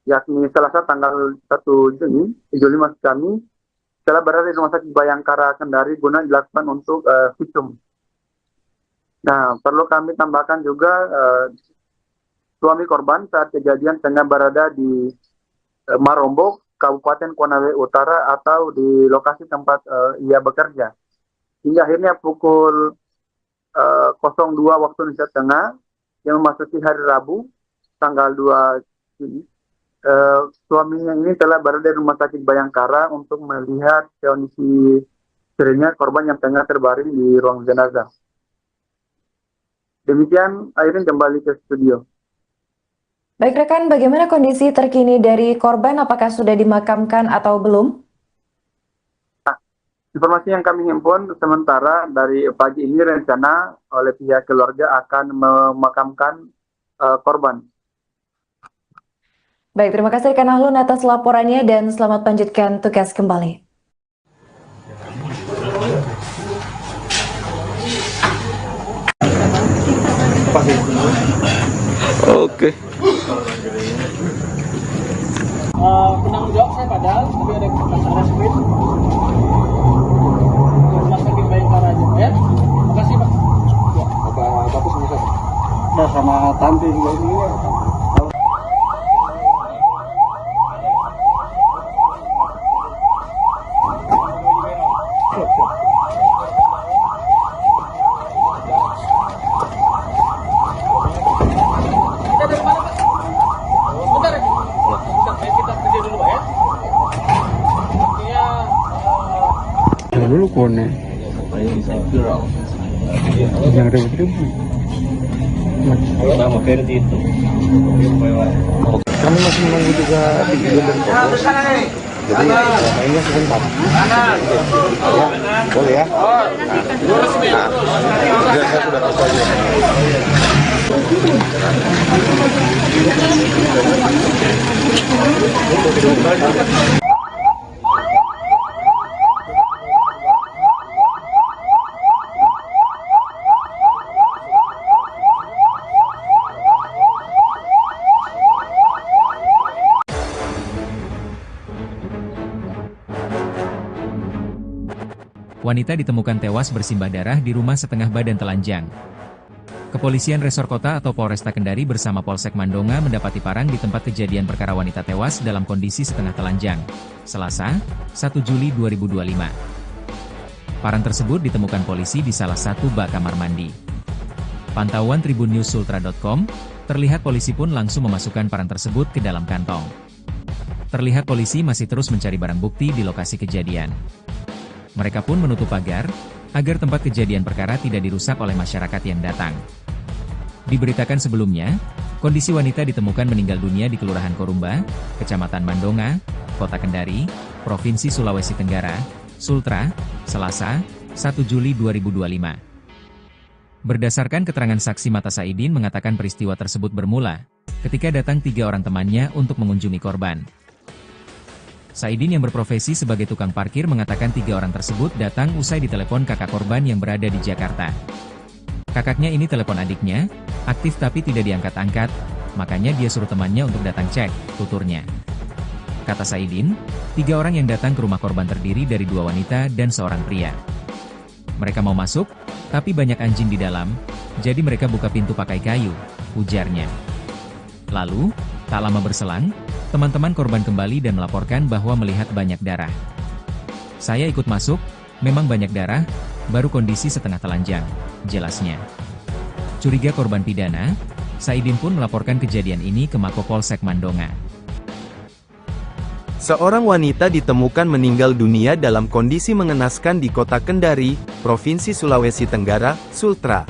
yakni Selasa tanggal 1 Juli maksud kami, telah berada di Rumah Sakit Bayangkara Kendari guna dilakukan untuk visum. Nah, perlu kami tambahkan juga suami korban saat kejadian tengah berada di Marombok, Kabupaten Konawe Utara atau di lokasi tempat ia bekerja. Hingga akhirnya pukul 02 waktu Indonesia Tengah yang memasuki hari Rabu tanggal 2 Juni, suaminya ini telah berada di Rumah Sakit Bayangkara untuk melihat kondisi istrinya, korban yang tengah terbaring di ruang jenazah. Demikian, Airin kembali ke studio. Baik rekan, bagaimana kondisi terkini dari korban? Apakah sudah dimakamkan atau belum? Nah, informasi yang kami himpun sementara dari pagi ini rencana oleh pihak keluarga akan memakamkan korban. Baik, terima kasih rekan Ahlun atas laporannya dan selamat lanjutkan tugas kembali. Oke. Penanggung jawab saya padahal, tapi ada keputusan resmi. Rumah Sakit Bayangkara aja, ya. Makasih Pak. Ya. Bapak sama siapa? Nah, sama tante juga ini ya. Dulu kone yang ribut-ribut nama Ferdi itu. Kami masih menunggu juga di Gubernur Kota. Jadi mainnya sebentar. Ya, boleh ya. Saya sudah kasih aja. Wanita ditemukan tewas bersimbah darah di rumah setengah badan telanjang. Kepolisian Resor Kota atau Polresta Kendari bersama Polsek Mandonga mendapati parang di tempat kejadian perkara wanita tewas dalam kondisi setengah telanjang. Selasa, 1 Juli 2025. Parang tersebut ditemukan polisi di salah satu bak kamar mandi. Pantauan tribunnews.sultra.com, terlihat polisi pun langsung memasukkan parang tersebut ke dalam kantong. Terlihat polisi masih terus mencari barang bukti di lokasi kejadian. Mereka pun menutup pagar, agar tempat kejadian perkara tidak dirusak oleh masyarakat yang datang. Diberitakan sebelumnya, kondisi wanita ditemukan meninggal dunia di Kelurahan Korumba, Kecamatan Mandonga, Kota Kendari, Provinsi Sulawesi Tenggara, Sultra, Selasa, 1 Juli 2025. Berdasarkan keterangan saksi mata, Saidin mengatakan peristiwa tersebut bermula ketika datang 3 orang temannya untuk mengunjungi korban. Saidin yang berprofesi sebagai tukang parkir mengatakan 3 orang tersebut datang usai ditelepon kakak korban yang berada di Jakarta. Kakaknya ini telepon adiknya, aktif tapi tidak diangkat-angkat, makanya dia suruh temannya untuk datang cek, tuturnya. Kata Saidin, 3 orang yang datang ke rumah korban terdiri dari 2 wanita dan seorang pria. Mereka mau masuk, tapi banyak anjing di dalam, jadi mereka buka pintu pakai kayu, ujarnya. Lalu, tak lama berselang, teman-teman korban kembali dan melaporkan bahwa melihat banyak darah. Saya ikut masuk, memang banyak darah, baru kondisi setengah telanjang, jelasnya. Curiga korban pidana, Saidin pun melaporkan kejadian ini ke Mapolsek Mandonga. Seorang wanita ditemukan meninggal dunia dalam kondisi mengenaskan di Kota Kendari, Provinsi Sulawesi Tenggara, Sultra.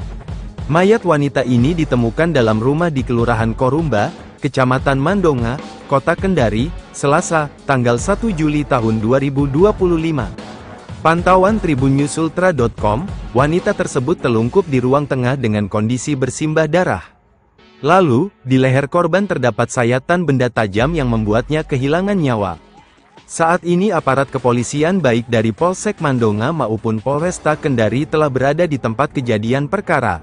Mayat wanita ini ditemukan dalam rumah di Kelurahan Korumba, Kecamatan Mandonga, Kota Kendari, Selasa, tanggal 1 Juli tahun 2025. Pantauan tribunnews.sultra.com, wanita tersebut telungkup di ruang tengah dengan kondisi bersimbah darah. Lalu, di leher korban terdapat sayatan benda tajam yang membuatnya kehilangan nyawa. Saat ini aparat kepolisian baik dari Polsek Mandonga maupun Polresta Kendari telah berada di tempat kejadian perkara.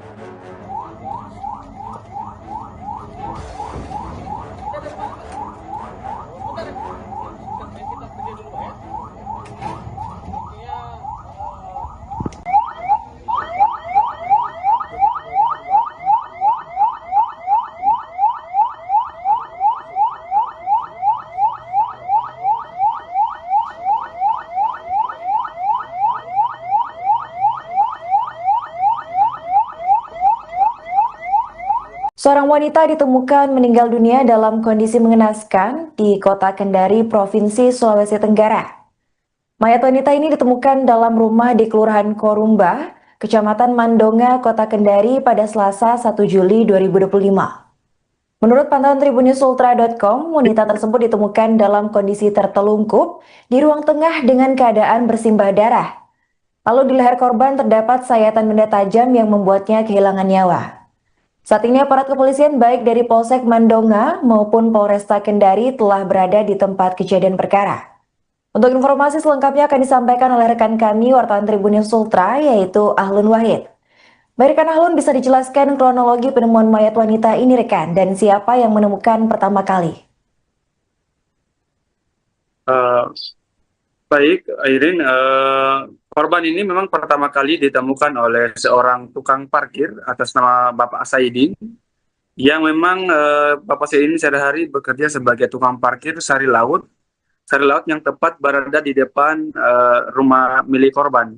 Seorang wanita ditemukan meninggal dunia dalam kondisi mengenaskan di Kota Kendari, Provinsi Sulawesi Tenggara. Mayat wanita ini ditemukan dalam rumah di Kelurahan Korumba, Kecamatan Mandonga, Kota Kendari pada Selasa 1 Juli 2025. Menurut pantauan tribunnews.sultra.com, wanita tersebut ditemukan dalam kondisi tertelungkup di ruang tengah dengan keadaan bersimbah darah. Lalu di leher korban terdapat sayatan benda tajam yang membuatnya kehilangan nyawa. Saat ini aparat kepolisian baik dari Polsek Mandonga maupun Polresta Kendari telah berada di tempat kejadian perkara. Untuk informasi selengkapnya akan disampaikan oleh rekan kami wartawan Tribunnews Sultra yaitu Ahlun Wahid. Baik rekan Ahlun, bisa dijelaskan kronologi penemuan mayat wanita ini rekan dan siapa yang menemukan pertama kali? Baik, Airin, korban ini memang pertama kali ditemukan oleh seorang tukang parkir atas nama Bapak Saidin, yang memang Bapak Saidin sehari-hari bekerja sebagai tukang parkir sari laut yang tepat berada di depan rumah milik korban.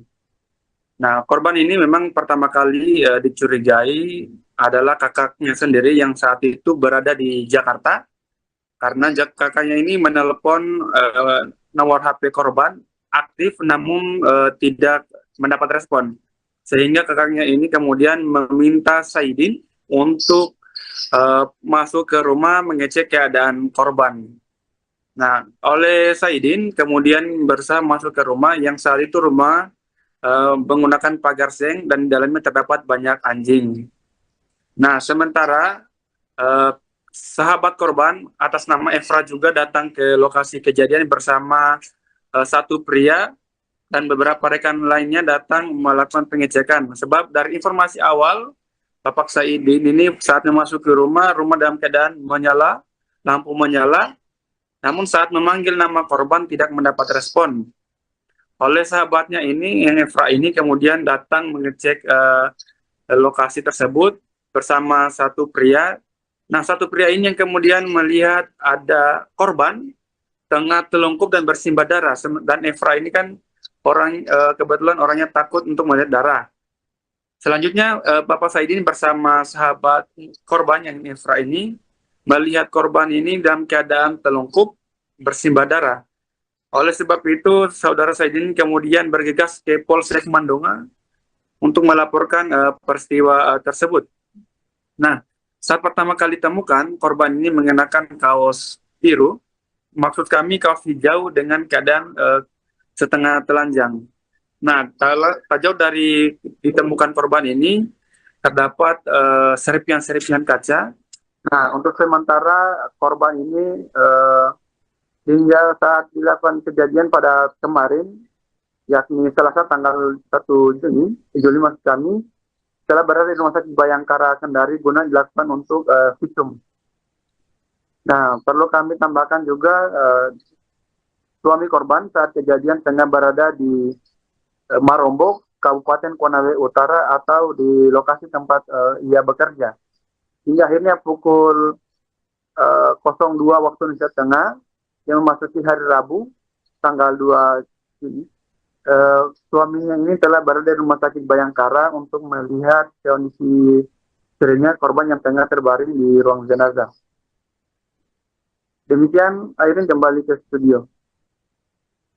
Nah, korban ini memang pertama kali dicurigai adalah kakaknya sendiri yang saat itu berada di Jakarta, karena kakaknya ini menelepon nomor HP korban aktif namun tidak mendapat respon, sehingga kakaknya ini kemudian meminta Saidin untuk masuk ke rumah mengecek keadaan korban. Nah, oleh Saidin kemudian berusaha masuk ke rumah yang saat itu rumah menggunakan pagar seng dan di dalamnya terdapat banyak anjing. Nah, sementara sahabat korban atas nama Efra juga datang ke lokasi kejadian bersama satu pria dan beberapa rekan lainnya datang melakukan pengecekan. Sebab dari informasi awal, Bapak Saidin ini saat masuk ke rumah dalam keadaan menyala, lampu menyala, namun saat memanggil nama korban tidak mendapat respon. Oleh sahabatnya ini, Efra ini kemudian datang mengecek lokasi tersebut bersama satu pria. Nah, satu pria ini yang kemudian melihat ada korban tengah telungkup dan bersimbah darah. Dan Efra ini kan kebetulan orangnya takut untuk melihat darah. Selanjutnya Bapak Saidin bersama sahabat korban yang Efra ini melihat korban ini dalam keadaan telungkup bersimbah darah. Oleh sebab itu saudara Saidin kemudian bergegas ke Polsek Mandonga untuk melaporkan peristiwa tersebut. Nah, saat pertama kali temukan korban ini mengenakan kaos biru maksud kami kaos hijau dengan keadaan setengah telanjang. Nah, tak jauh dari ditemukan korban ini terdapat serpihan-serpihan kaca. Nah, untuk sementara korban ini hingga saat dilakukan kejadian pada kemarin, yakni Selasa tanggal 1 Juli maksud kami, telah berada di Rumah Sakit Bayangkara Kendari guna dilakukan untuk visum. Nah, perlu kami tambahkan juga suami korban saat kejadian tengah berada di Marombok, Kabupaten Konawe Utara atau di lokasi tempat ia bekerja. Hingga akhirnya pukul 02 waktu Indonesia Tengah yang memasuki hari Rabu tanggal 2 Juni, suaminya ini telah berada di Rumah Sakit Bayangkara untuk melihat kondisi istrinya korban yang tengah terbaring di ruang jenazah. Demikian, Airin kembali ke studio.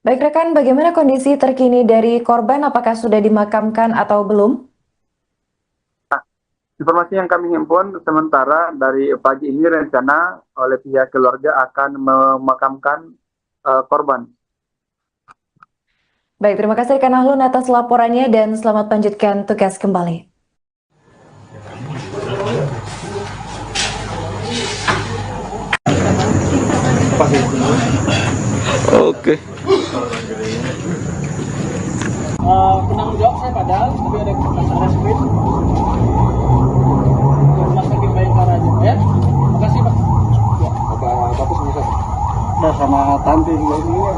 Baik rekan, bagaimana kondisi terkini dari korban? Apakah sudah dimakamkan atau belum? Informasi yang kami himpun sementara dari pagi ini rencana oleh pihak keluarga akan memakamkan korban. Baik, terima kasih rekan Ahlun atas laporannya dan selamat lanjutkan tugas kembali. Oke. Penanggung jawab saya padahal, tapi ada skrip. Rumah Sakit Bayangkara aja, ya. Makasih Pak. Ya. Bapak bisa. Nah, sama Tanti juga ini ya.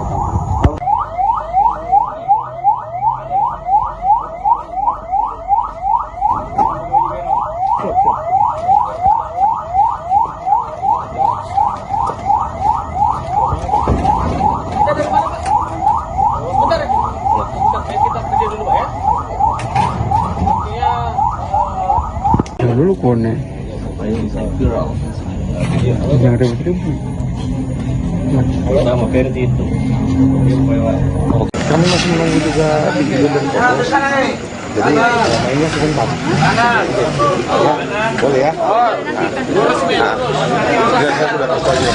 Dulu kone yang ribut-ribut Nama Ferdi itu. kami masih menunggu juga di gedung Koko. Jadi mainnya sebentar ya, boleh ya. Nah, saya sudah kasih aja.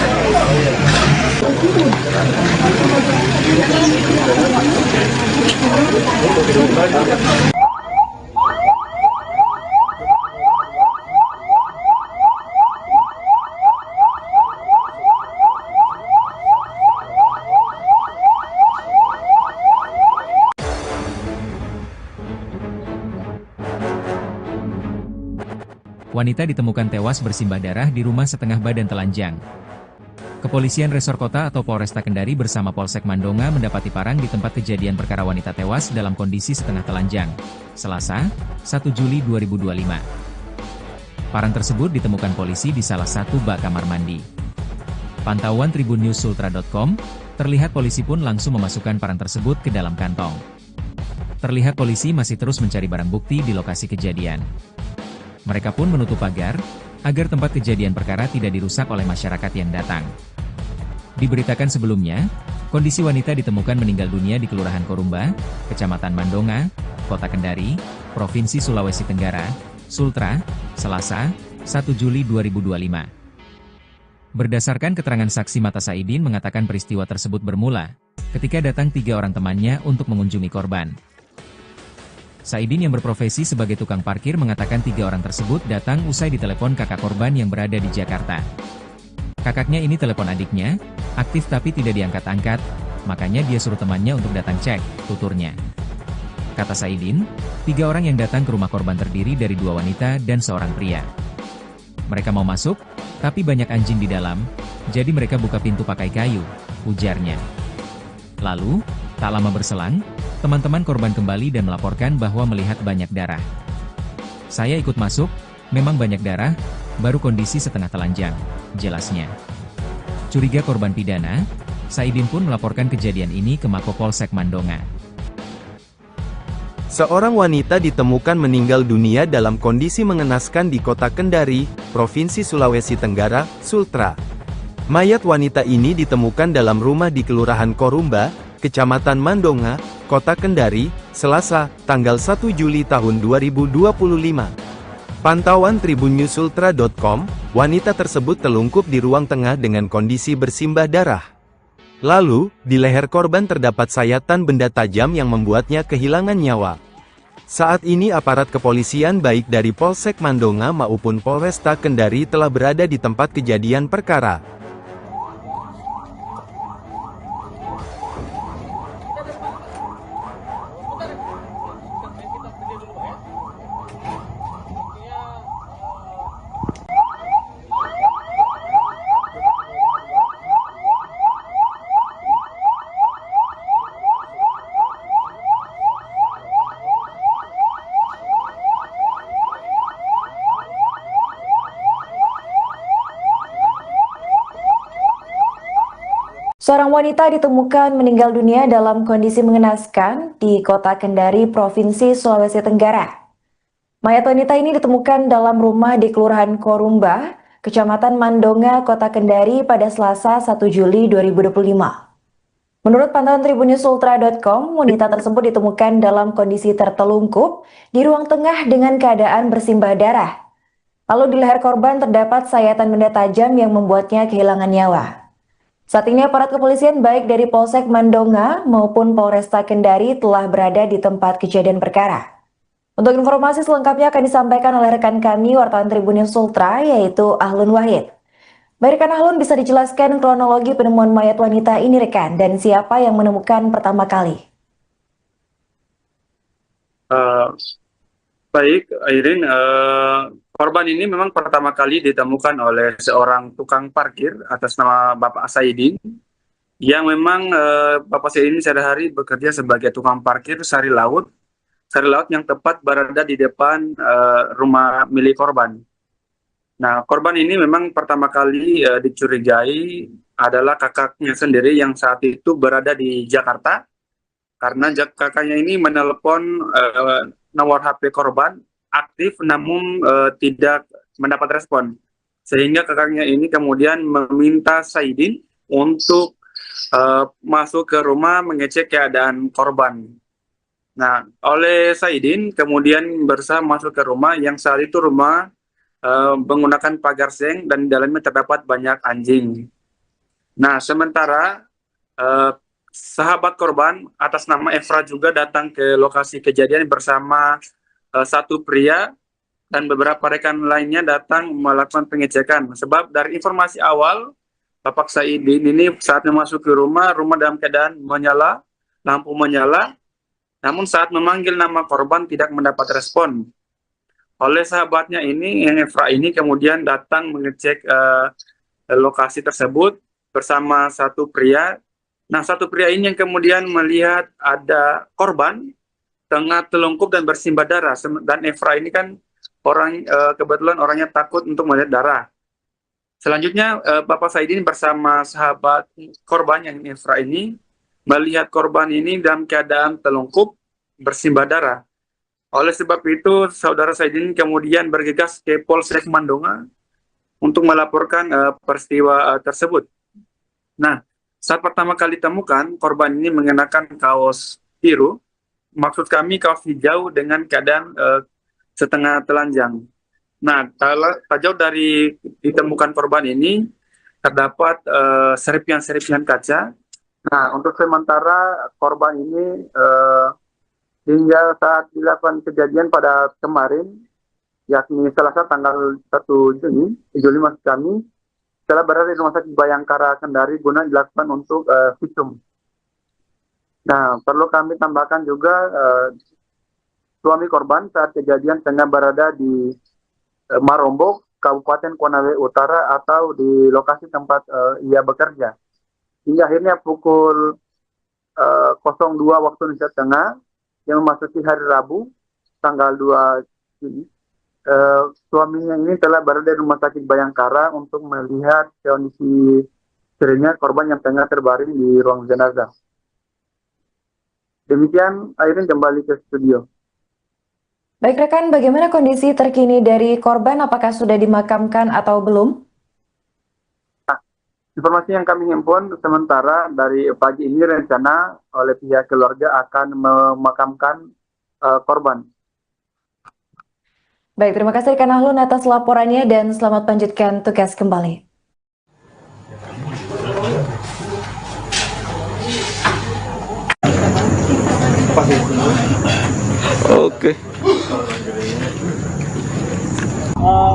Wanita ditemukan tewas bersimbah darah di rumah setengah badan telanjang. Kepolisian Resor Kota atau Polresta Kendari bersama Polsek Mandonga mendapati parang di tempat kejadian perkara wanita tewas dalam kondisi setengah telanjang. Selasa, 1 Juli 2025. Parang tersebut ditemukan polisi di salah satu bak kamar mandi. Pantauan tribunnews.sultra.com, terlihat polisi pun langsung memasukkan parang tersebut ke dalam kantong. Terlihat polisi masih terus mencari barang bukti di lokasi kejadian. Mereka pun menutup pagar, agar tempat kejadian perkara tidak dirusak oleh masyarakat yang datang. Diberitakan sebelumnya, kondisi wanita ditemukan meninggal dunia di Kelurahan Korumba, Kecamatan Mandonga, Kota Kendari, Provinsi Sulawesi Tenggara, Sultra, Selasa, 1 Juli 2025. Berdasarkan keterangan saksi mata, Saidin mengatakan peristiwa tersebut bermula ketika datang 3 orang temannya untuk mengunjungi korban. Saidin yang berprofesi sebagai tukang parkir mengatakan 3 orang tersebut datang usai ditelepon kakak korban yang berada di Jakarta. Kakaknya ini telepon adiknya, aktif tapi tidak diangkat-angkat, makanya dia suruh temannya untuk datang cek, tuturnya. Kata Saidin, 3 orang yang datang ke rumah korban terdiri dari 2 wanita dan seorang pria. Mereka mau masuk, tapi banyak anjing di dalam, jadi mereka buka pintu pakai kayu, ujarnya. Lalu, tak lama berselang, teman-teman korban kembali dan melaporkan bahwa melihat banyak darah. Saya ikut masuk, memang banyak darah, baru kondisi setengah telanjang, jelasnya. Curiga korban pidana, Saidin pun melaporkan kejadian ini ke Mapolsek Mandonga. Seorang wanita ditemukan meninggal dunia dalam kondisi mengenaskan di Kota Kendari, Provinsi Sulawesi Tenggara, Sultra. Mayat wanita ini ditemukan dalam rumah di Kelurahan Korumba, Kecamatan Mandonga, Kota Kendari, Selasa, tanggal 1 Juli tahun 2025. Pantauan tribunnews.sultra.com, wanita tersebut telungkup di ruang tengah dengan kondisi bersimbah darah. Lalu, di leher korban terdapat sayatan benda tajam yang membuatnya kehilangan nyawa. Saat ini aparat kepolisian baik dari Polsek Mandonga maupun Polresta Kendari telah berada di tempat kejadian perkara. Seorang wanita ditemukan meninggal dunia dalam kondisi mengenaskan di kota Kendari, Provinsi Sulawesi Tenggara. Mayat wanita ini ditemukan dalam rumah di Kelurahan Korumba, Kecamatan Mandonga, Kota Kendari pada Selasa 1 Juli 2025. Menurut pantauan tribunnews.ultra.com, wanita tersebut ditemukan dalam kondisi tertelungkup di ruang tengah dengan keadaan bersimbah darah. Lalu di leher korban terdapat sayatan benda tajam yang membuatnya kehilangan nyawa. Saat ini aparat kepolisian baik dari Polsek Mandonga maupun Polresta Kendari telah berada di tempat kejadian perkara. Untuk informasi selengkapnya akan disampaikan oleh rekan kami wartawan Tribunnews Ultra yaitu Ahlun Wahid. Baik rekan Ahlun, bisa dijelaskan kronologi penemuan mayat wanita ini rekan dan siapa yang menemukan pertama kali? Baik, Airin, korban ini memang pertama kali ditemukan oleh seorang tukang parkir atas nama Bapak Saidin, yang memang Bapak Saidin sehari-hari bekerja sebagai tukang parkir sari laut yang tepat berada di depan rumah milik korban. Nah, korban ini memang pertama kali dicurigai adalah kakaknya sendiri yang saat itu berada di Jakarta, karena kakaknya ini menelepon nomor HP korban aktif namun tidak mendapat respon, sehingga kakaknya ini kemudian meminta Saidin untuk masuk ke rumah mengecek keadaan korban. Nah, oleh Saidin kemudian berusaha masuk ke rumah yang saat itu rumah menggunakan pagar seng dan di dalamnya terdapat banyak anjing. Nah, sementara sahabat korban atas nama Efra juga datang ke lokasi kejadian bersama satu pria dan beberapa rekan lainnya datang melakukan pengecekan. Sebab dari informasi awal, Bapak Saidin ini saat masuk ke rumah dalam keadaan menyala, lampu menyala, namun saat memanggil nama korban tidak mendapat respon. Oleh sahabatnya ini, Efra ini kemudian datang mengecek lokasi tersebut bersama satu pria. Nah, satu pria ini yang kemudian melihat ada korban tengah telungkup dan bersimbah darah. Dan Efra ini kan kebetulan orangnya takut untuk melihat darah. Selanjutnya Bapak Saidin bersama sahabat korban yang Efra ini melihat korban ini dalam keadaan telungkup bersimbah darah. Oleh sebab itu saudara Saidin kemudian bergegas ke Polsek Mandonga untuk melaporkan peristiwa tersebut. Nah, saat pertama kali temukan, korban ini mengenakan kaos biru, maksud kami kaos hijau dengan keadaan setengah telanjang. Nah, tak jauh dari ditemukan korban ini, terdapat serpihan-serpihan kaca. Nah, untuk sementara korban ini hingga saat dilakukan kejadian pada kemarin, yakni Selasa tanggal 1 Juli maksud kami, telah berada di Rumah Sakit Bayangkara Kendari guna dilakukan untuk visum. Nah, perlu kami tambahkan juga suami korban saat kejadian tengah berada di Marombok, Kabupaten Konawe Utara atau di lokasi tempat ia bekerja. Hingga akhirnya pukul 02 waktu Indonesia Tengah yang memasuki hari Rabu tanggal 2 Juni, suaminya ini telah berada di Rumah Sakit Bayangkara untuk melihat kondisi istrinya, korban yang tengah terbaring di ruang jenazah. Demikian, Airin kembali ke studio. Baik rekan, bagaimana kondisi terkini dari korban? Apakah sudah dimakamkan atau belum? Nah, informasi yang kami himpun sementara dari pagi ini rencana oleh pihak keluarga akan memakamkan korban. Baik, terima kasih rekan Ahlun atas laporannya dan selamat lanjutkan tugas kembali. Apa sih? Oke.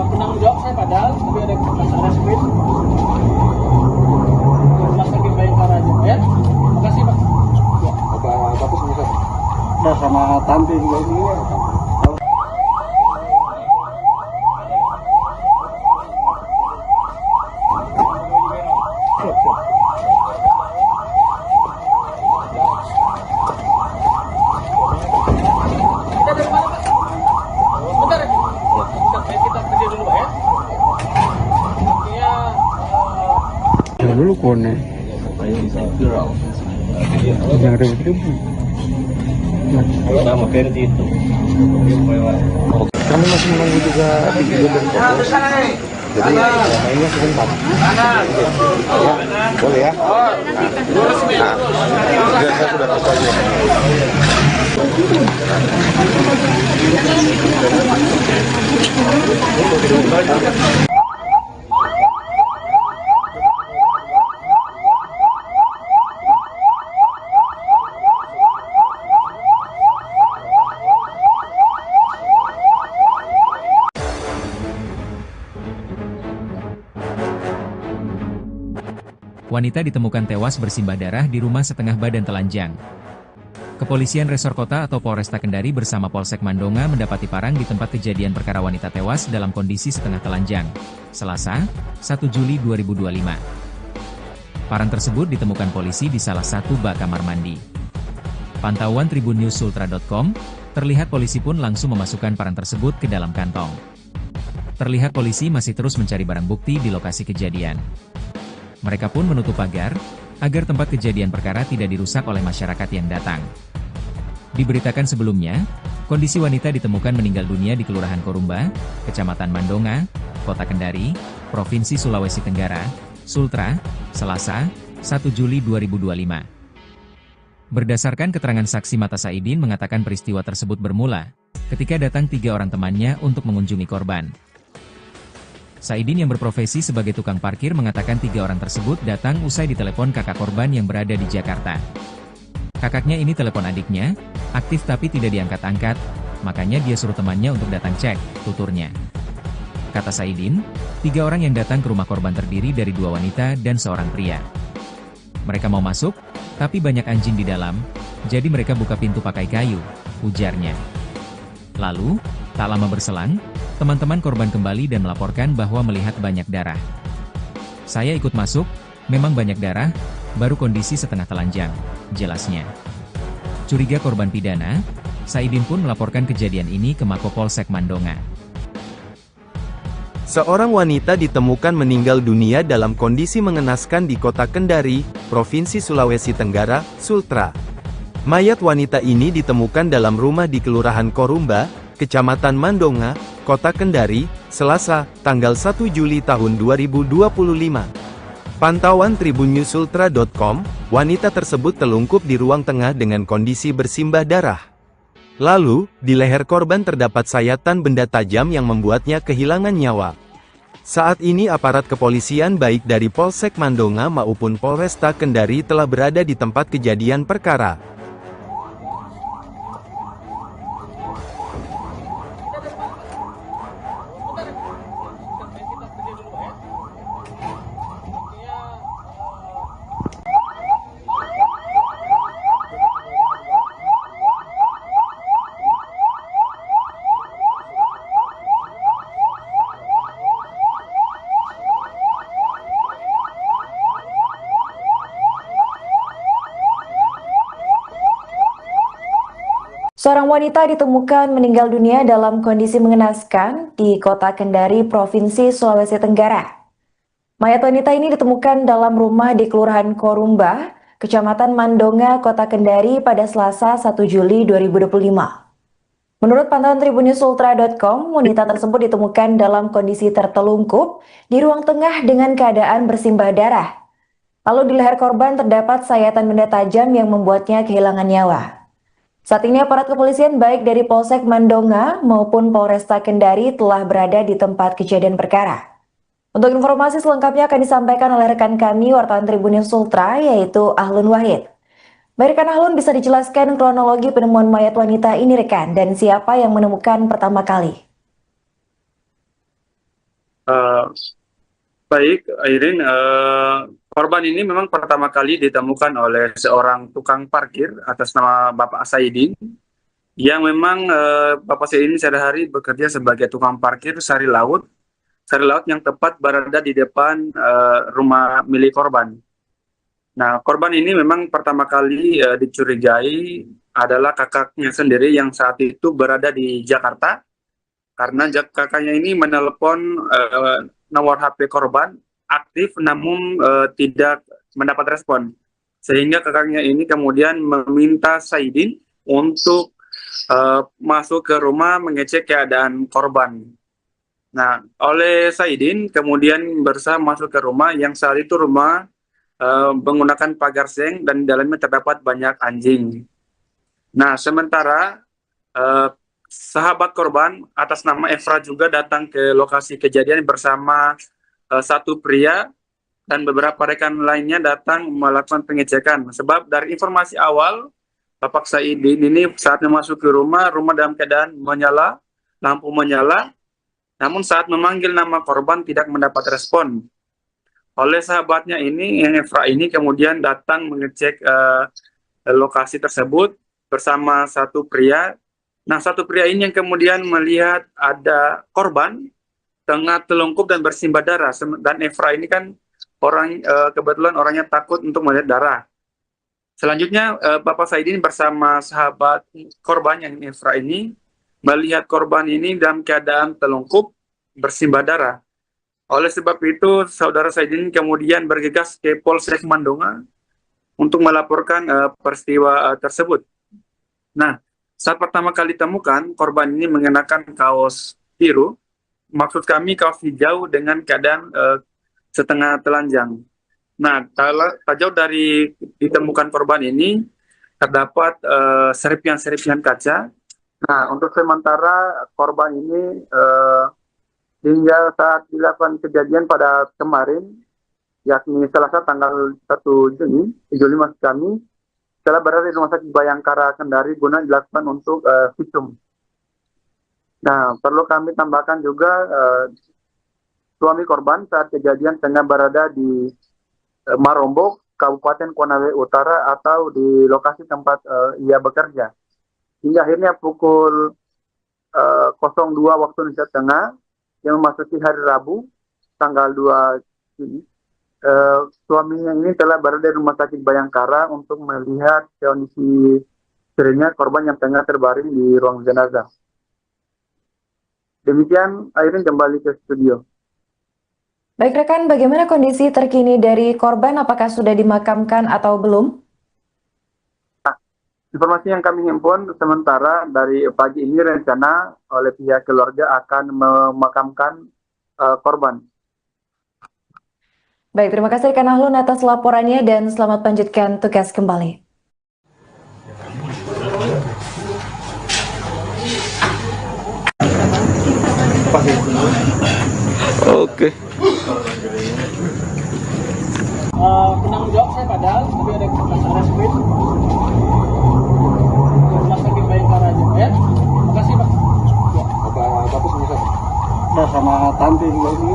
Penanggung jawab saya padahal, tapi ada kesalahan sprint. Rumah sakit Bayangkara aja, ya. Makasih Pak. Ya. Bapak semisal. Udah sama tante juga ini ya. Kita dari mana Pak? Bentar ya. Kita kerja dulu Pak ya. Iya. Dulu kone. Yang ribut-ribut. Nama Ferdi itu. Kami masih menunggu juga di gedung Koko. Jadi mainnya sebentar. Ya, boleh ya? Nah, saya sudah kasih aja. Wanita ditemukan tewas bersimbah darah di rumah setengah badan telanjang. Kepolisian Resor Kota atau Polresta Kendari bersama Polsek Mandonga mendapati parang di tempat kejadian perkara wanita tewas dalam kondisi setengah telanjang. Selasa, 1 Juli 2025. Parang tersebut ditemukan polisi di salah satu bak kamar mandi. Pantauan tribunnews.sultra.com, terlihat polisi pun langsung memasukkan parang tersebut ke dalam kantong. Terlihat polisi masih terus mencari barang bukti di lokasi kejadian. Mereka pun menutup pagar, agar tempat kejadian perkara tidak dirusak oleh masyarakat yang datang. Diberitakan sebelumnya, kondisi wanita ditemukan meninggal dunia di Kelurahan Korumba, Kecamatan Mandonga, Kota Kendari, Provinsi Sulawesi Tenggara, Sultra, Selasa, 1 Juli 2025. Berdasarkan keterangan saksi mata, Saidin mengatakan peristiwa tersebut bermula ketika datang 3 orang temannya untuk mengunjungi korban. Saidin yang berprofesi sebagai tukang parkir mengatakan 3 orang tersebut datang usai ditelepon kakak korban yang berada di Jakarta. Kakaknya ini telepon adiknya, aktif tapi tidak diangkat-angkat, makanya dia suruh temannya untuk datang cek, tuturnya. Kata Saidin, 3 orang yang datang ke rumah korban terdiri dari 2 wanita dan seorang pria. Mereka mau masuk, tapi banyak anjing di dalam, jadi mereka buka pintu pakai kayu, ujarnya. Lalu, tak lama berselang, teman-teman korban kembali dan melaporkan bahwa melihat banyak darah. Saya ikut masuk, memang banyak darah, baru kondisi setengah telanjang, jelasnya. Curiga korban pidana, Saidin pun melaporkan kejadian ini ke Mapolsek Mandonga. Seorang wanita ditemukan meninggal dunia dalam kondisi mengenaskan di Kota Kendari, Provinsi Sulawesi Tenggara, Sultra. Mayat wanita ini ditemukan dalam rumah di Kelurahan Korumba, Kecamatan Mandonga, Kota Kendari, Selasa, tanggal 1 Juli tahun 2025. Pantauan tribunnews.sultra.com, wanita tersebut telungkup di ruang tengah dengan kondisi bersimbah darah. Lalu, di leher korban terdapat sayatan benda tajam yang membuatnya kehilangan nyawa. Saat ini aparat kepolisian baik dari Polsek Mandonga maupun Polresta Kendari telah berada di tempat kejadian perkara. Seorang wanita ditemukan meninggal dunia dalam kondisi mengenaskan di Kota Kendari, Provinsi Sulawesi Tenggara. Mayat wanita ini ditemukan dalam rumah di Kelurahan Korumba, Kecamatan Mandonga, Kota Kendari pada Selasa 1 Juli 2025. Menurut pantauan tribunnews.sultra.com, wanita tersebut ditemukan dalam kondisi tertelungkup di ruang tengah dengan keadaan bersimbah darah. Lalu di leher korban terdapat sayatan benda tajam yang membuatnya kehilangan nyawa. Saat ini aparat kepolisian baik dari Polsek Mandonga maupun Polresta Kendari telah berada di tempat kejadian perkara. Untuk informasi selengkapnya akan disampaikan oleh rekan kami wartawan Tribunnews Sultra yaitu Ahlun Wahid. Baik rekan Ahlun, bisa dijelaskan kronologi penemuan mayat wanita ini rekan, dan siapa yang menemukan pertama kali? Baik, Airin, korban ini memang pertama kali ditemukan oleh seorang tukang parkir atas nama Bapak Saidin, yang memang Bapak Saidin sehari-hari bekerja sebagai tukang parkir sari laut yang tepat berada di depan rumah milik korban. Nah, korban ini memang pertama kali dicurigai adalah kakaknya sendiri yang saat itu berada di Jakarta, karena kakaknya ini menelpon nomor HP korban aktif namun tidak mendapat respon. Sehingga kakaknya ini kemudian meminta Saidin untuk masuk ke rumah mengecek keadaan korban. Nah, oleh Saidin kemudian berusaha masuk ke rumah yang saat itu rumah menggunakan pagar seng dan di dalamnya terdapat banyak anjing. Nah, sementara sahabat korban atas nama Efra juga datang ke lokasi kejadian bersama satu pria dan beberapa rekan lainnya datang melakukan pengecekan. Sebab dari informasi awal, Bapak Saidin ini saat masuk ke rumah dalam keadaan menyala, lampu menyala, namun saat memanggil nama korban tidak mendapat respon. Oleh sahabatnya ini, Efra ini kemudian datang mengecek lokasi tersebut bersama satu pria. Nah, satu pria ini yang kemudian melihat ada korban tengah telungkup dan bersimbah darah. Dan Efra ini kan kebetulan orangnya takut untuk melihat darah. Selanjutnya, Bapak Saidin bersama sahabat korban yang Efra ini melihat korban ini dalam keadaan telungkup bersimbah darah. Oleh sebab itu, saudara Saidin kemudian bergegas ke Polsek Mandonga untuk melaporkan peristiwa tersebut. Nah, saat pertama kali temukan, korban ini mengenakan kaos biru, maksud kami kaos hijau dengan keadaan setengah telanjang. Nah, tak jauh dari ditemukan korban ini, terdapat serpihan-serpihan kaca. Nah, untuk sementara korban ini hingga saat dilakukan kejadian pada kemarin, yakni Selasa tanggal 1 Juli maksud kami, telah berada di Rumah Sakit Bayangkara Kendari guna dilakukan untuk visum. Nah, perlu kami tambahkan juga suami korban saat kejadian tengah berada di Marombok, Kabupaten Konawe Utara atau di lokasi tempat ia bekerja. Hingga akhirnya pukul 02 waktu Indonesia Tengah, yang memasuki hari Rabu, tanggal 2 Juni, suaminya ini telah berada di Rumah Sakit Bayangkara untuk melihat kondisi istrinya, korban yang tengah terbaring di ruang jenazah. Demikian, Airin kembali ke studio. Baik rekan, bagaimana kondisi terkini dari korban? Apakah sudah dimakamkan atau belum? Informasi yang kami himpun sementara dari pagi ini rencana oleh pihak keluarga akan memakamkan korban. Baik, terima kasih rekan Ahlun atas laporannya dan selamat lanjutkan tugas kembali. Oke. Penanggung jawab saya padahal, tapi ada speed. Rumah Sakit Bayangkara aja, ya. Makasih Pak. Ya. Bapak sama siapa? Nah, sama tante juga ini.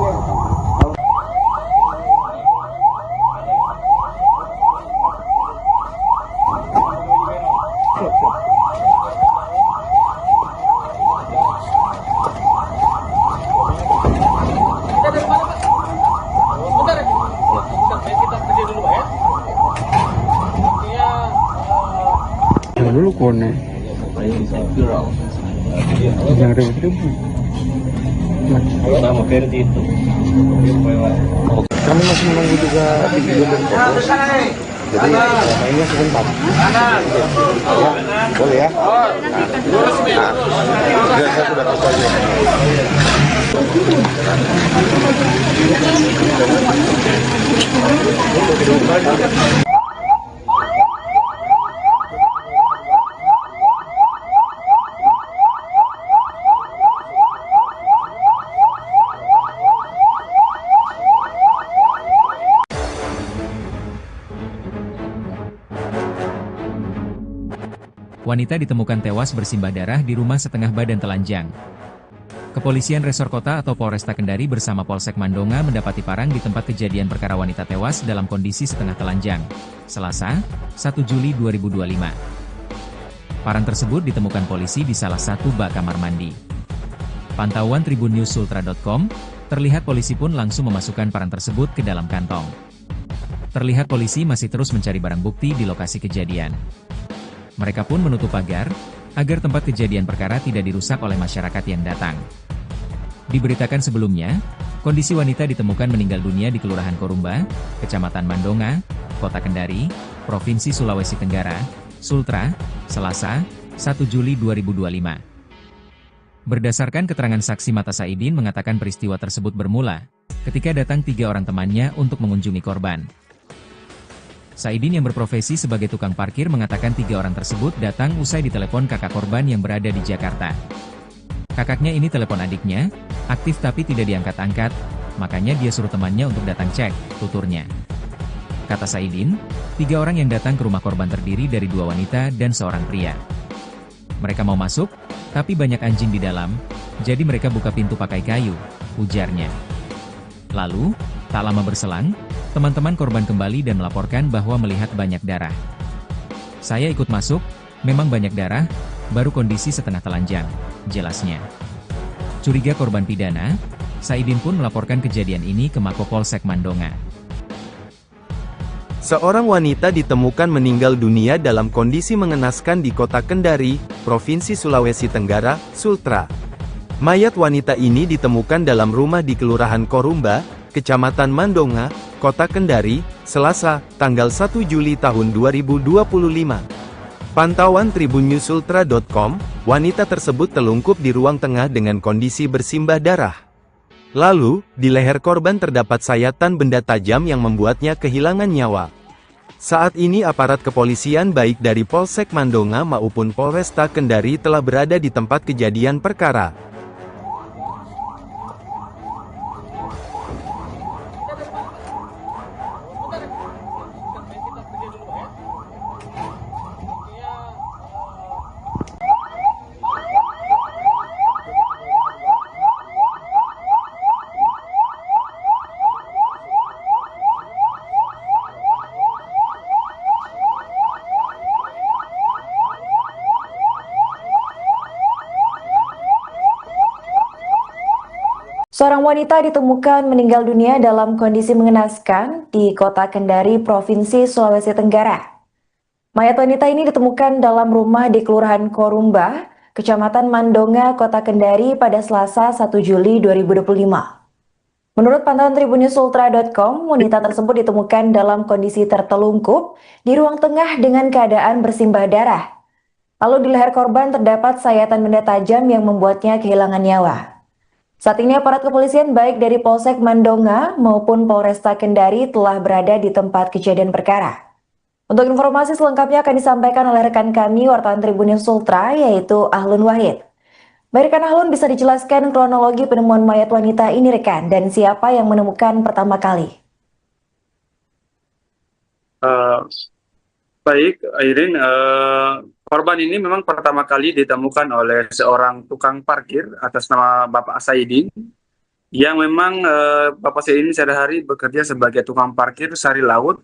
Dulu kone yang ribut-ribut Sama Ferdi itu. Kami masih menunggu juga video dan foto. Jadi mainnya sebentar. Ya, boleh ya? Nah, saya sudah tahu aja. Wanita ditemukan tewas bersimbah darah di rumah setengah badan telanjang. Kepolisian Resor Kota atau Polresta Kendari bersama Polsek Mandonga mendapati parang di tempat kejadian perkara wanita tewas dalam kondisi setengah telanjang. Selasa, 1 Juli 2025. Parang tersebut ditemukan polisi di salah satu bak kamar mandi. Pantauan tribunnews.sultra.com, terlihat polisi pun langsung memasukkan parang tersebut ke dalam kantong. Terlihat polisi masih terus mencari barang bukti di lokasi kejadian. Mereka pun menutup pagar, agar tempat kejadian perkara tidak dirusak oleh masyarakat yang datang. Diberitakan sebelumnya, kondisi wanita ditemukan meninggal dunia di Kelurahan Korumba, Kecamatan Mandonga, Kota Kendari, Provinsi Sulawesi Tenggara, Sultra, Selasa, 1 Juli 2025. Berdasarkan keterangan saksi mata, Saidin mengatakan peristiwa tersebut bermula ketika datang 3 orang temannya untuk mengunjungi korban. Saidin yang berprofesi sebagai tukang parkir mengatakan 3 orang tersebut datang usai ditelepon kakak korban yang berada di Jakarta. Kakaknya ini telepon adiknya, aktif tapi tidak diangkat-angkat, makanya dia suruh temannya untuk datang cek, tuturnya. Kata Saidin, 3 orang yang datang ke rumah korban terdiri dari 2 wanita dan seorang pria. Mereka mau masuk, tapi banyak anjing di dalam, jadi mereka buka pintu pakai kayu, ujarnya. Lalu, tak lama berselang, teman-teman korban kembali dan melaporkan bahwa melihat banyak darah. Saya ikut masuk, memang banyak darah, baru kondisi setengah telanjang, jelasnya. Curiga korban pidana, Saidin pun melaporkan kejadian ini ke Mapolsek Mandonga. Seorang wanita ditemukan meninggal dunia dalam kondisi mengenaskan di Kota Kendari, Provinsi Sulawesi Tenggara, Sultra. Mayat wanita ini ditemukan dalam rumah di Kelurahan Korumba, Kecamatan Mandonga, Kota Kendari, Selasa, tanggal 1 Juli tahun 2025. Pantauan tribunnews.sultra.com, wanita tersebut telungkup di ruang tengah dengan kondisi bersimbah darah. Lalu, di leher korban terdapat sayatan benda tajam yang membuatnya kehilangan nyawa. Saat ini aparat kepolisian baik dari Polsek Mandonga maupun Polresta Kendari telah berada di tempat kejadian perkara. Seorang wanita ditemukan meninggal dunia dalam kondisi mengenaskan di Kota Kendari, Provinsi Sulawesi Tenggara. Mayat wanita ini ditemukan dalam rumah di Kelurahan Korumba, Kecamatan Mandonga, Kota Kendari pada Selasa 1 Juli 2025. Menurut pantauan tribunnews.sultra.com, wanita tersebut ditemukan dalam kondisi tertelungkup di ruang tengah dengan keadaan bersimbah darah. Lalu di leher korban terdapat sayatan benda tajam yang membuatnya kehilangan nyawa. Saat ini aparat kepolisian baik dari Polsek Mandonga maupun Polresta Kendari telah berada di tempat kejadian perkara. Untuk informasi selengkapnya akan disampaikan oleh rekan kami wartawan Tribunnews Sultra yaitu Ahlun Wahid. Baik rekan Ahlun, bisa dijelaskan kronologi penemuan mayat wanita ini rekan dan siapa yang menemukan pertama kali? Baik, Airin, korban ini memang pertama kali ditemukan oleh seorang tukang parkir atas nama Bapak Saidin, yang memang Bapak Saidin sehari-hari bekerja sebagai tukang parkir sari laut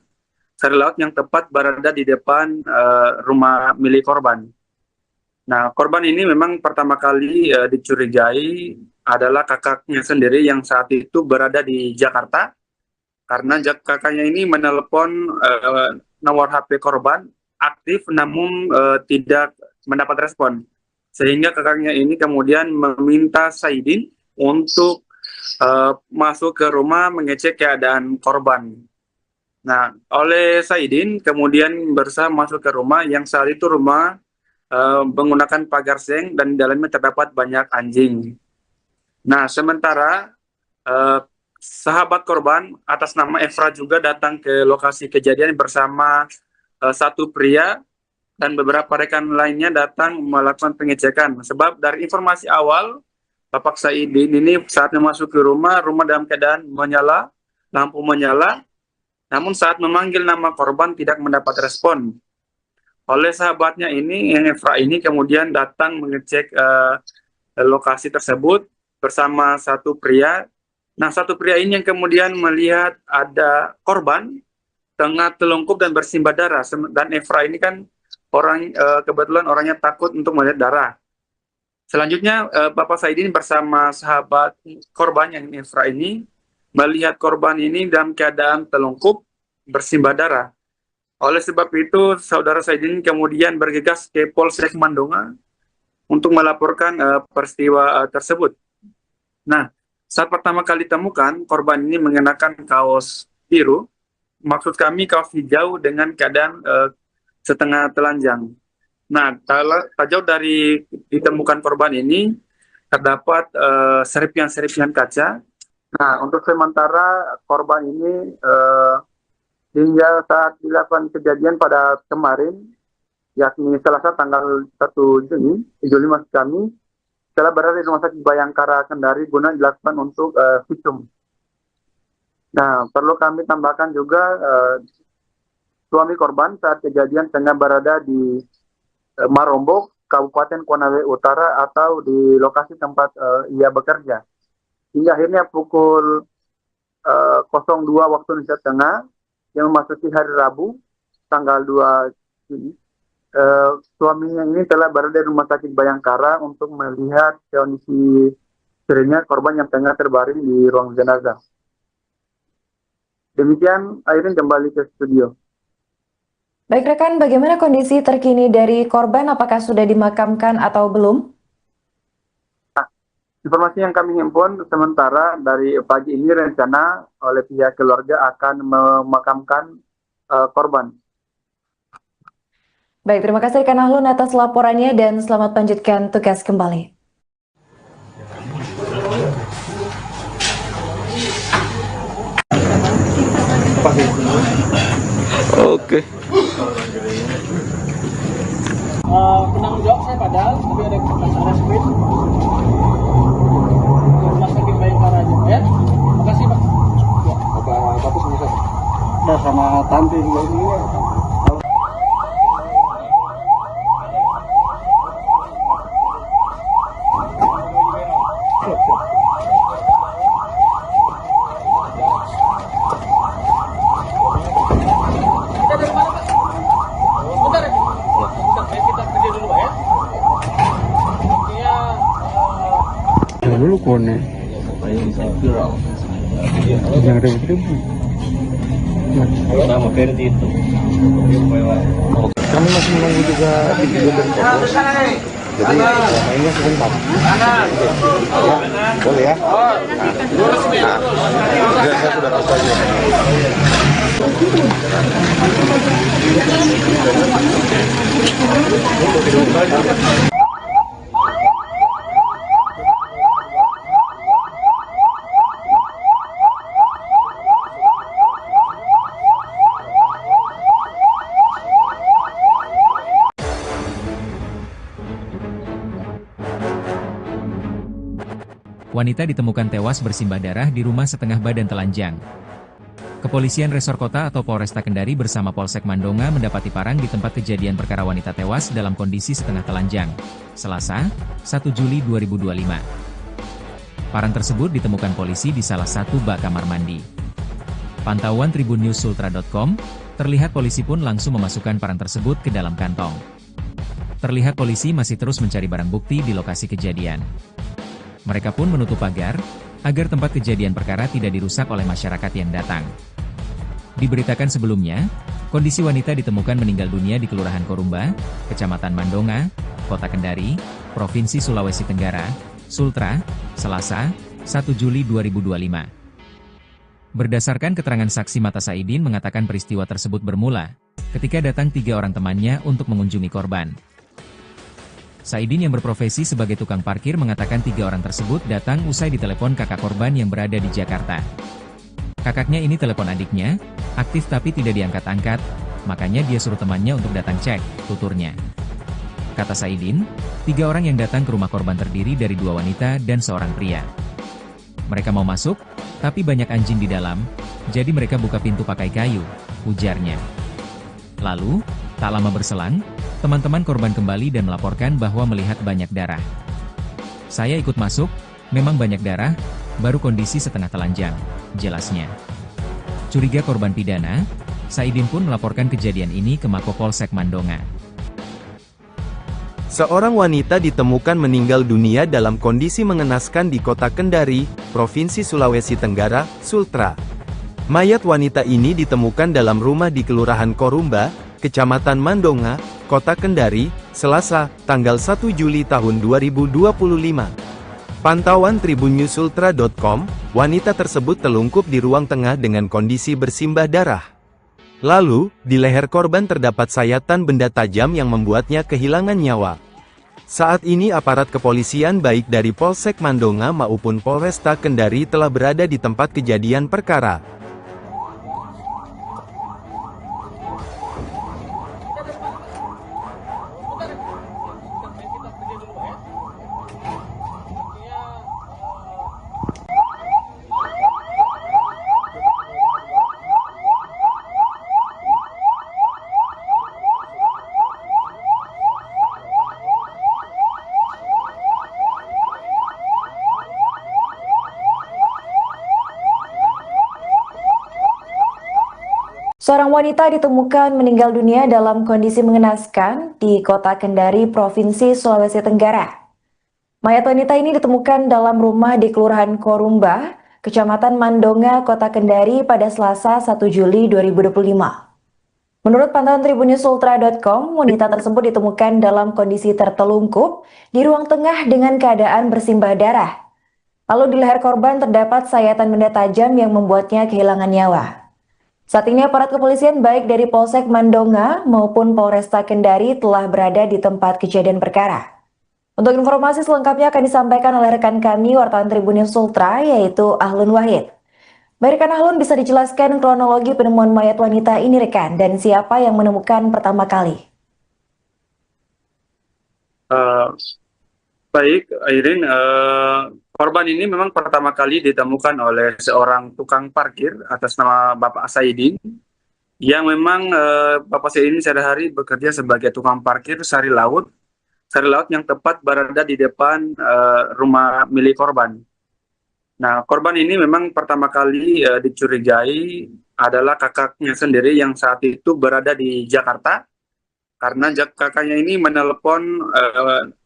yang tepat berada di depan rumah milik korban. Nah, korban ini memang pertama kali dicurigai adalah kakaknya sendiri yang saat itu berada di Jakarta, karena kakaknya ini menelepon nomor HP korban aktif namun tidak mendapat respon, sehingga kakaknya ini kemudian meminta Saidin untuk masuk ke rumah mengecek keadaan korban. Nah, oleh Saidin kemudian berusaha masuk ke rumah yang saat itu rumah menggunakan pagar seng dan di dalamnya terdapat banyak anjing. Nah, sementara sahabat korban atas nama Efra juga datang ke lokasi kejadian bersama satu pria dan beberapa rekan lainnya datang melakukan pengecekan. Sebab dari informasi awal, Bapak Saidin ini saat masuk ke rumah dalam keadaan menyala, lampu menyala, namun saat memanggil nama korban tidak mendapat respon. Oleh sahabatnya ini, yang Efra ini kemudian datang mengecek lokasi tersebut bersama satu pria. Nah, satu pria ini yang kemudian melihat ada korban tengah telungkup dan bersimbah darah. Dan Efra ini kan kebetulan orangnya takut untuk melihat darah. Selanjutnya Bapak Saidin bersama sahabat korban yang Efra ini melihat korban ini dalam keadaan telungkup bersimbah darah. Oleh sebab itu saudara Saidin kemudian bergegas ke Polsek Mandonga untuk melaporkan peristiwa tersebut. Nah, saat pertama kali temukan korban ini mengenakan kaos biru, maksud kami kaos hijau dengan keadaan setengah telanjang. Nah, tak jauh dari ditemukan korban ini, terdapat serpihan-serpihan kaca. Nah, untuk sementara korban ini hingga saat dilakukan kejadian pada kemarin, yakni Selasa tanggal 1 Juli maksud kami, telah berada di Rumah Sakit Bayangkara Kendari guna dilakukan untuk visum. Nah, perlu kami tambahkan juga suami korban saat kejadian tengah berada di Marombok, Kabupaten Konawe Utara atau di lokasi tempat ia bekerja. Hingga akhirnya pukul 02 waktu Indonesia Tengah yang memasuki hari Rabu tanggal 2 Juni, suaminya ini telah berada di Rumah Sakit Bayangkara untuk melihat kondisi istrinya korban yang tengah terbaring di ruang jenazah. Demikian, Airin kembali ke studio. Baik rekan, bagaimana kondisi terkini dari korban? Apakah sudah dimakamkan atau belum? Nah, informasi yang kami himpun sementara dari pagi ini rencana oleh pihak keluarga akan memakamkan korban. Baik, terima kasih rekan Ahlun atas laporannya dan selamat lanjutkan tugas kembali. Oke. Penanggung jawab saya padahal, tapi ada speed. Rumah Sakit Bayangkara aja, ya. Makasih Pak. Ya. Bapak sama Nah, sama tante juga ini ya. Dulu kone. Jangan ribut-ribut. Sama Ferdi itu. Kami masih menunggu juga di Gubernur Bogor. Jadi selama ini sebentar. Ya, boleh ya? Nah, saya sudah tahu saja. Wanita ditemukan tewas bersimbah darah di rumah setengah badan telanjang. Kepolisian Resor Kota atau Polresta Kendari bersama Polsek Mandonga mendapati parang di tempat kejadian perkara wanita tewas dalam kondisi setengah telanjang. Selasa, 1 Juli 2025. Parang tersebut ditemukan polisi di salah satu bak kamar mandi. Pantauan tribunnews.sultra.com, terlihat polisi pun langsung memasukkan parang tersebut ke dalam kantong. Terlihat polisi masih terus mencari barang bukti di lokasi kejadian. Mereka pun menutup pagar, agar tempat kejadian perkara tidak dirusak oleh masyarakat yang datang. Diberitakan sebelumnya, kondisi wanita ditemukan meninggal dunia di Kelurahan Korumba, Kecamatan Mandonga, Kota Kendari, Provinsi Sulawesi Tenggara, Sultra, Selasa, 1 Juli 2025. Berdasarkan keterangan saksi mata Saidin mengatakan peristiwa tersebut bermula, ketika datang 3 orang temannya untuk mengunjungi korban. Saidin yang berprofesi sebagai tukang parkir mengatakan 3 orang tersebut datang usai ditelepon kakak korban yang berada di Jakarta. Kakaknya ini telepon adiknya, aktif tapi tidak diangkat-angkat, makanya dia suruh temannya untuk datang cek, tuturnya. Kata Saidin, 3 orang yang datang ke rumah korban terdiri dari 2 wanita dan seorang pria. Mereka mau masuk, tapi banyak anjing di dalam, jadi mereka buka pintu pakai kayu, ujarnya. Lalu, tak lama berselang, Teman-teman korban kembali dan melaporkan bahwa melihat banyak darah. Saya ikut masuk, memang banyak darah, baru kondisi setengah telanjang, jelasnya. Curiga korban pidana, Saidin pun melaporkan kejadian ini ke Mako Polsek Mandonga. Seorang wanita ditemukan meninggal dunia dalam kondisi mengenaskan di kota Kendari, Provinsi Sulawesi Tenggara, Sultra. Mayat wanita ini ditemukan dalam rumah di Kelurahan Korumba, Kecamatan Mandonga, Kota Kendari, Selasa, tanggal 1 Juli tahun 2025. Pantauan tribunnews.sultra.com, wanita tersebut telungkup di ruang tengah dengan kondisi bersimbah darah. Lalu, di leher korban terdapat sayatan benda tajam yang membuatnya kehilangan nyawa. Saat ini aparat kepolisian baik dari Polsek Mandonga maupun Polresta Kendari telah berada di tempat kejadian perkara. Seorang wanita ditemukan meninggal dunia dalam kondisi mengenaskan di Kota Kendari, Provinsi Sulawesi Tenggara. Mayat wanita ini ditemukan dalam rumah di Kelurahan Korumba, Kecamatan Mandonga, Kota Kendari pada Selasa 1 Juli 2025. Menurut pantauan tribunnews.sultra.com, wanita tersebut ditemukan dalam kondisi tertelungkup di ruang tengah dengan keadaan bersimbah darah. Lalu di leher korban terdapat sayatan benda tajam yang membuatnya kehilangan nyawa. Saat ini aparat kepolisian baik dari Polsek Mandonga maupun Polresta Kendari telah berada di tempat kejadian perkara. Untuk informasi selengkapnya akan disampaikan oleh rekan kami wartawan Tribunnews Sultra yaitu Ahlun Wahid. Baik rekan Ahlun, bisa dijelaskan kronologi penemuan mayat wanita ini rekan dan siapa yang menemukan pertama kali? Baik, Airin, korban ini memang pertama kali ditemukan oleh seorang tukang parkir atas nama Bapak Saidin, yang memang Bapak Saidin sehari-hari bekerja sebagai tukang parkir sari laut yang tepat berada di depan rumah milik korban. Nah, korban ini memang pertama kali dicurigai adalah kakaknya sendiri yang saat itu berada di Jakarta, karena kakaknya ini menelepon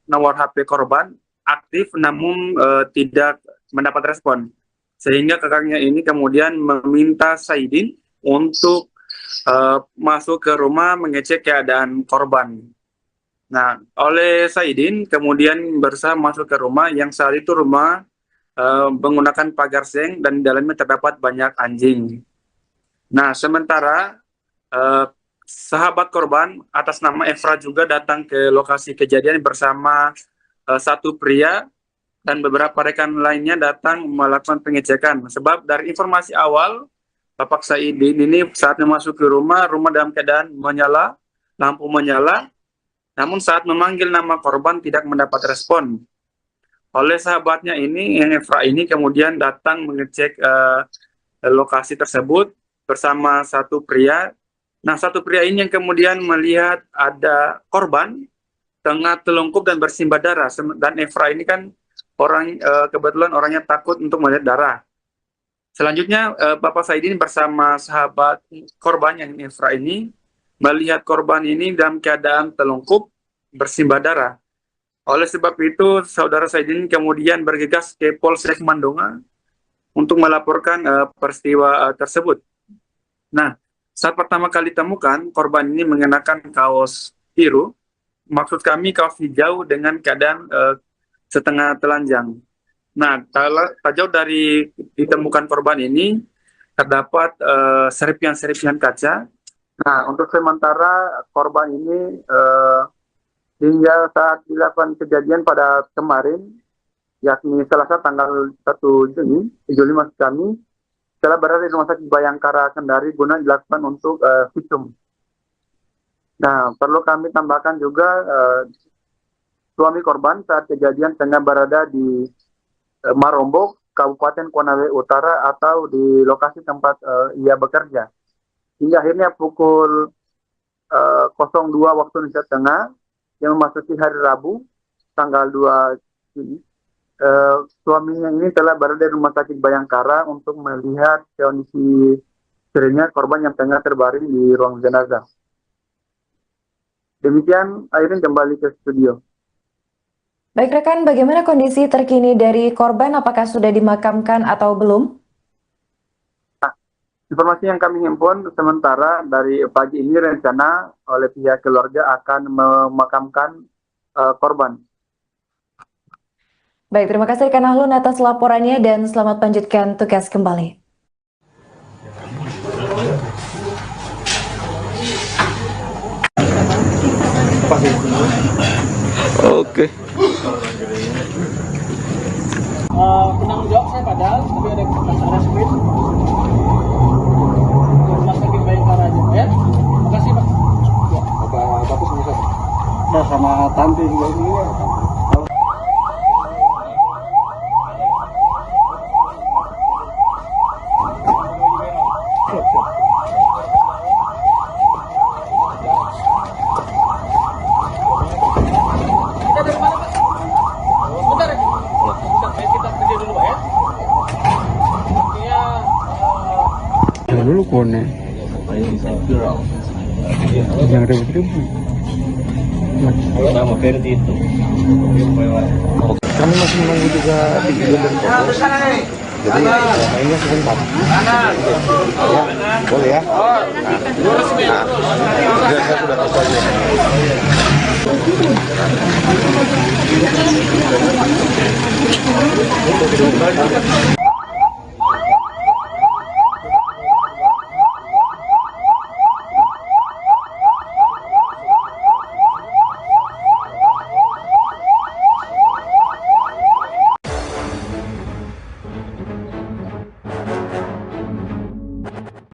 nomor HP korban aktif namun tidak mendapat respon, sehingga kakaknya ini kemudian meminta Saidin untuk masuk ke rumah mengecek keadaan korban. Nah, oleh Saidin kemudian berusaha masuk ke rumah yang saat itu rumah menggunakan pagar seng dan di dalamnya terdapat banyak anjing. Nah, sementara sahabat korban atas nama Efra juga datang ke lokasi kejadian bersama satu pria dan beberapa rekan lainnya datang melakukan pengecekan. Sebab dari informasi awal, Bapak Saidin ini saat masuk ke rumah dalam keadaan menyala, lampu menyala, namun saat memanggil nama korban tidak mendapat respon. Oleh sahabatnya ini, yang Efra ini kemudian datang mengecek lokasi tersebut bersama satu pria. Nah, satu pria ini yang kemudian melihat ada korban tengah telungkup dan bersimbah darah, dan Efra ini kan kebetulan orangnya takut untuk melihat darah. Selanjutnya Bapak Saidin bersama sahabat korban yang Efra ini melihat korban ini dalam keadaan telungkup bersimbah darah. Oleh sebab itu saudara Saidin kemudian bergegas ke Polsek Mandonga untuk melaporkan peristiwa tersebut. Nah, saat pertama kali ditemukan korban ini mengenakan kaos biru. Maksud kami kaos hijau dengan keadaan setengah telanjang. Nah, tak jauh dari ditemukan korban ini terdapat serpihan-serpihan kaca. Nah, untuk sementara korban ini hingga saat dilakukan kejadian pada kemarin, yakni Selasa tanggal 1 Juni maksud kami, telah berada di Rumah Sakit Bayangkara Kendari guna dilakukan untuk visum. Nah, perlu kami tambahkan juga suami korban saat kejadian tengah berada di Marombok, Kabupaten Konawe Utara atau di lokasi tempat ia bekerja. Hingga akhirnya pukul 02 waktu Indonesia Tengah yang memasuki hari Rabu tanggal 2 Juni. Suaminya ini telah berada di Rumah Sakit Bayangkara untuk melihat kondisi istrinya, korban yang tengah terbaring di ruang jenazah. Demikian, Airin kembali ke studio. Baik rekan, bagaimana kondisi terkini dari korban? Apakah sudah dimakamkan atau belum? Informasi yang kami himpun sementara dari pagi ini rencana oleh pihak keluarga akan memakamkan korban. Baik, terima kasih rekan Ahlun atas laporannya dan selamat lanjutkan tugas kembali. Oke. Penanggung jawab saya padahal, tapi ada masalah sprint. Rumah Sakit Bayangkara aja, ya. Makasih Pak. Ya. Bapak bisa. Udah sama tante juga ini ya. Kita dari mana Pak? Sebentar ya. Kita kerja dulu Pak ya. Artinya dulu kone. Jangan ribut-ribut. Sama Ferdi itu. Kami masih menunggu juga di gedung Polres. Jadi mainnya sebentar. Ya, boleh ya? Nah, saya sudah selesai.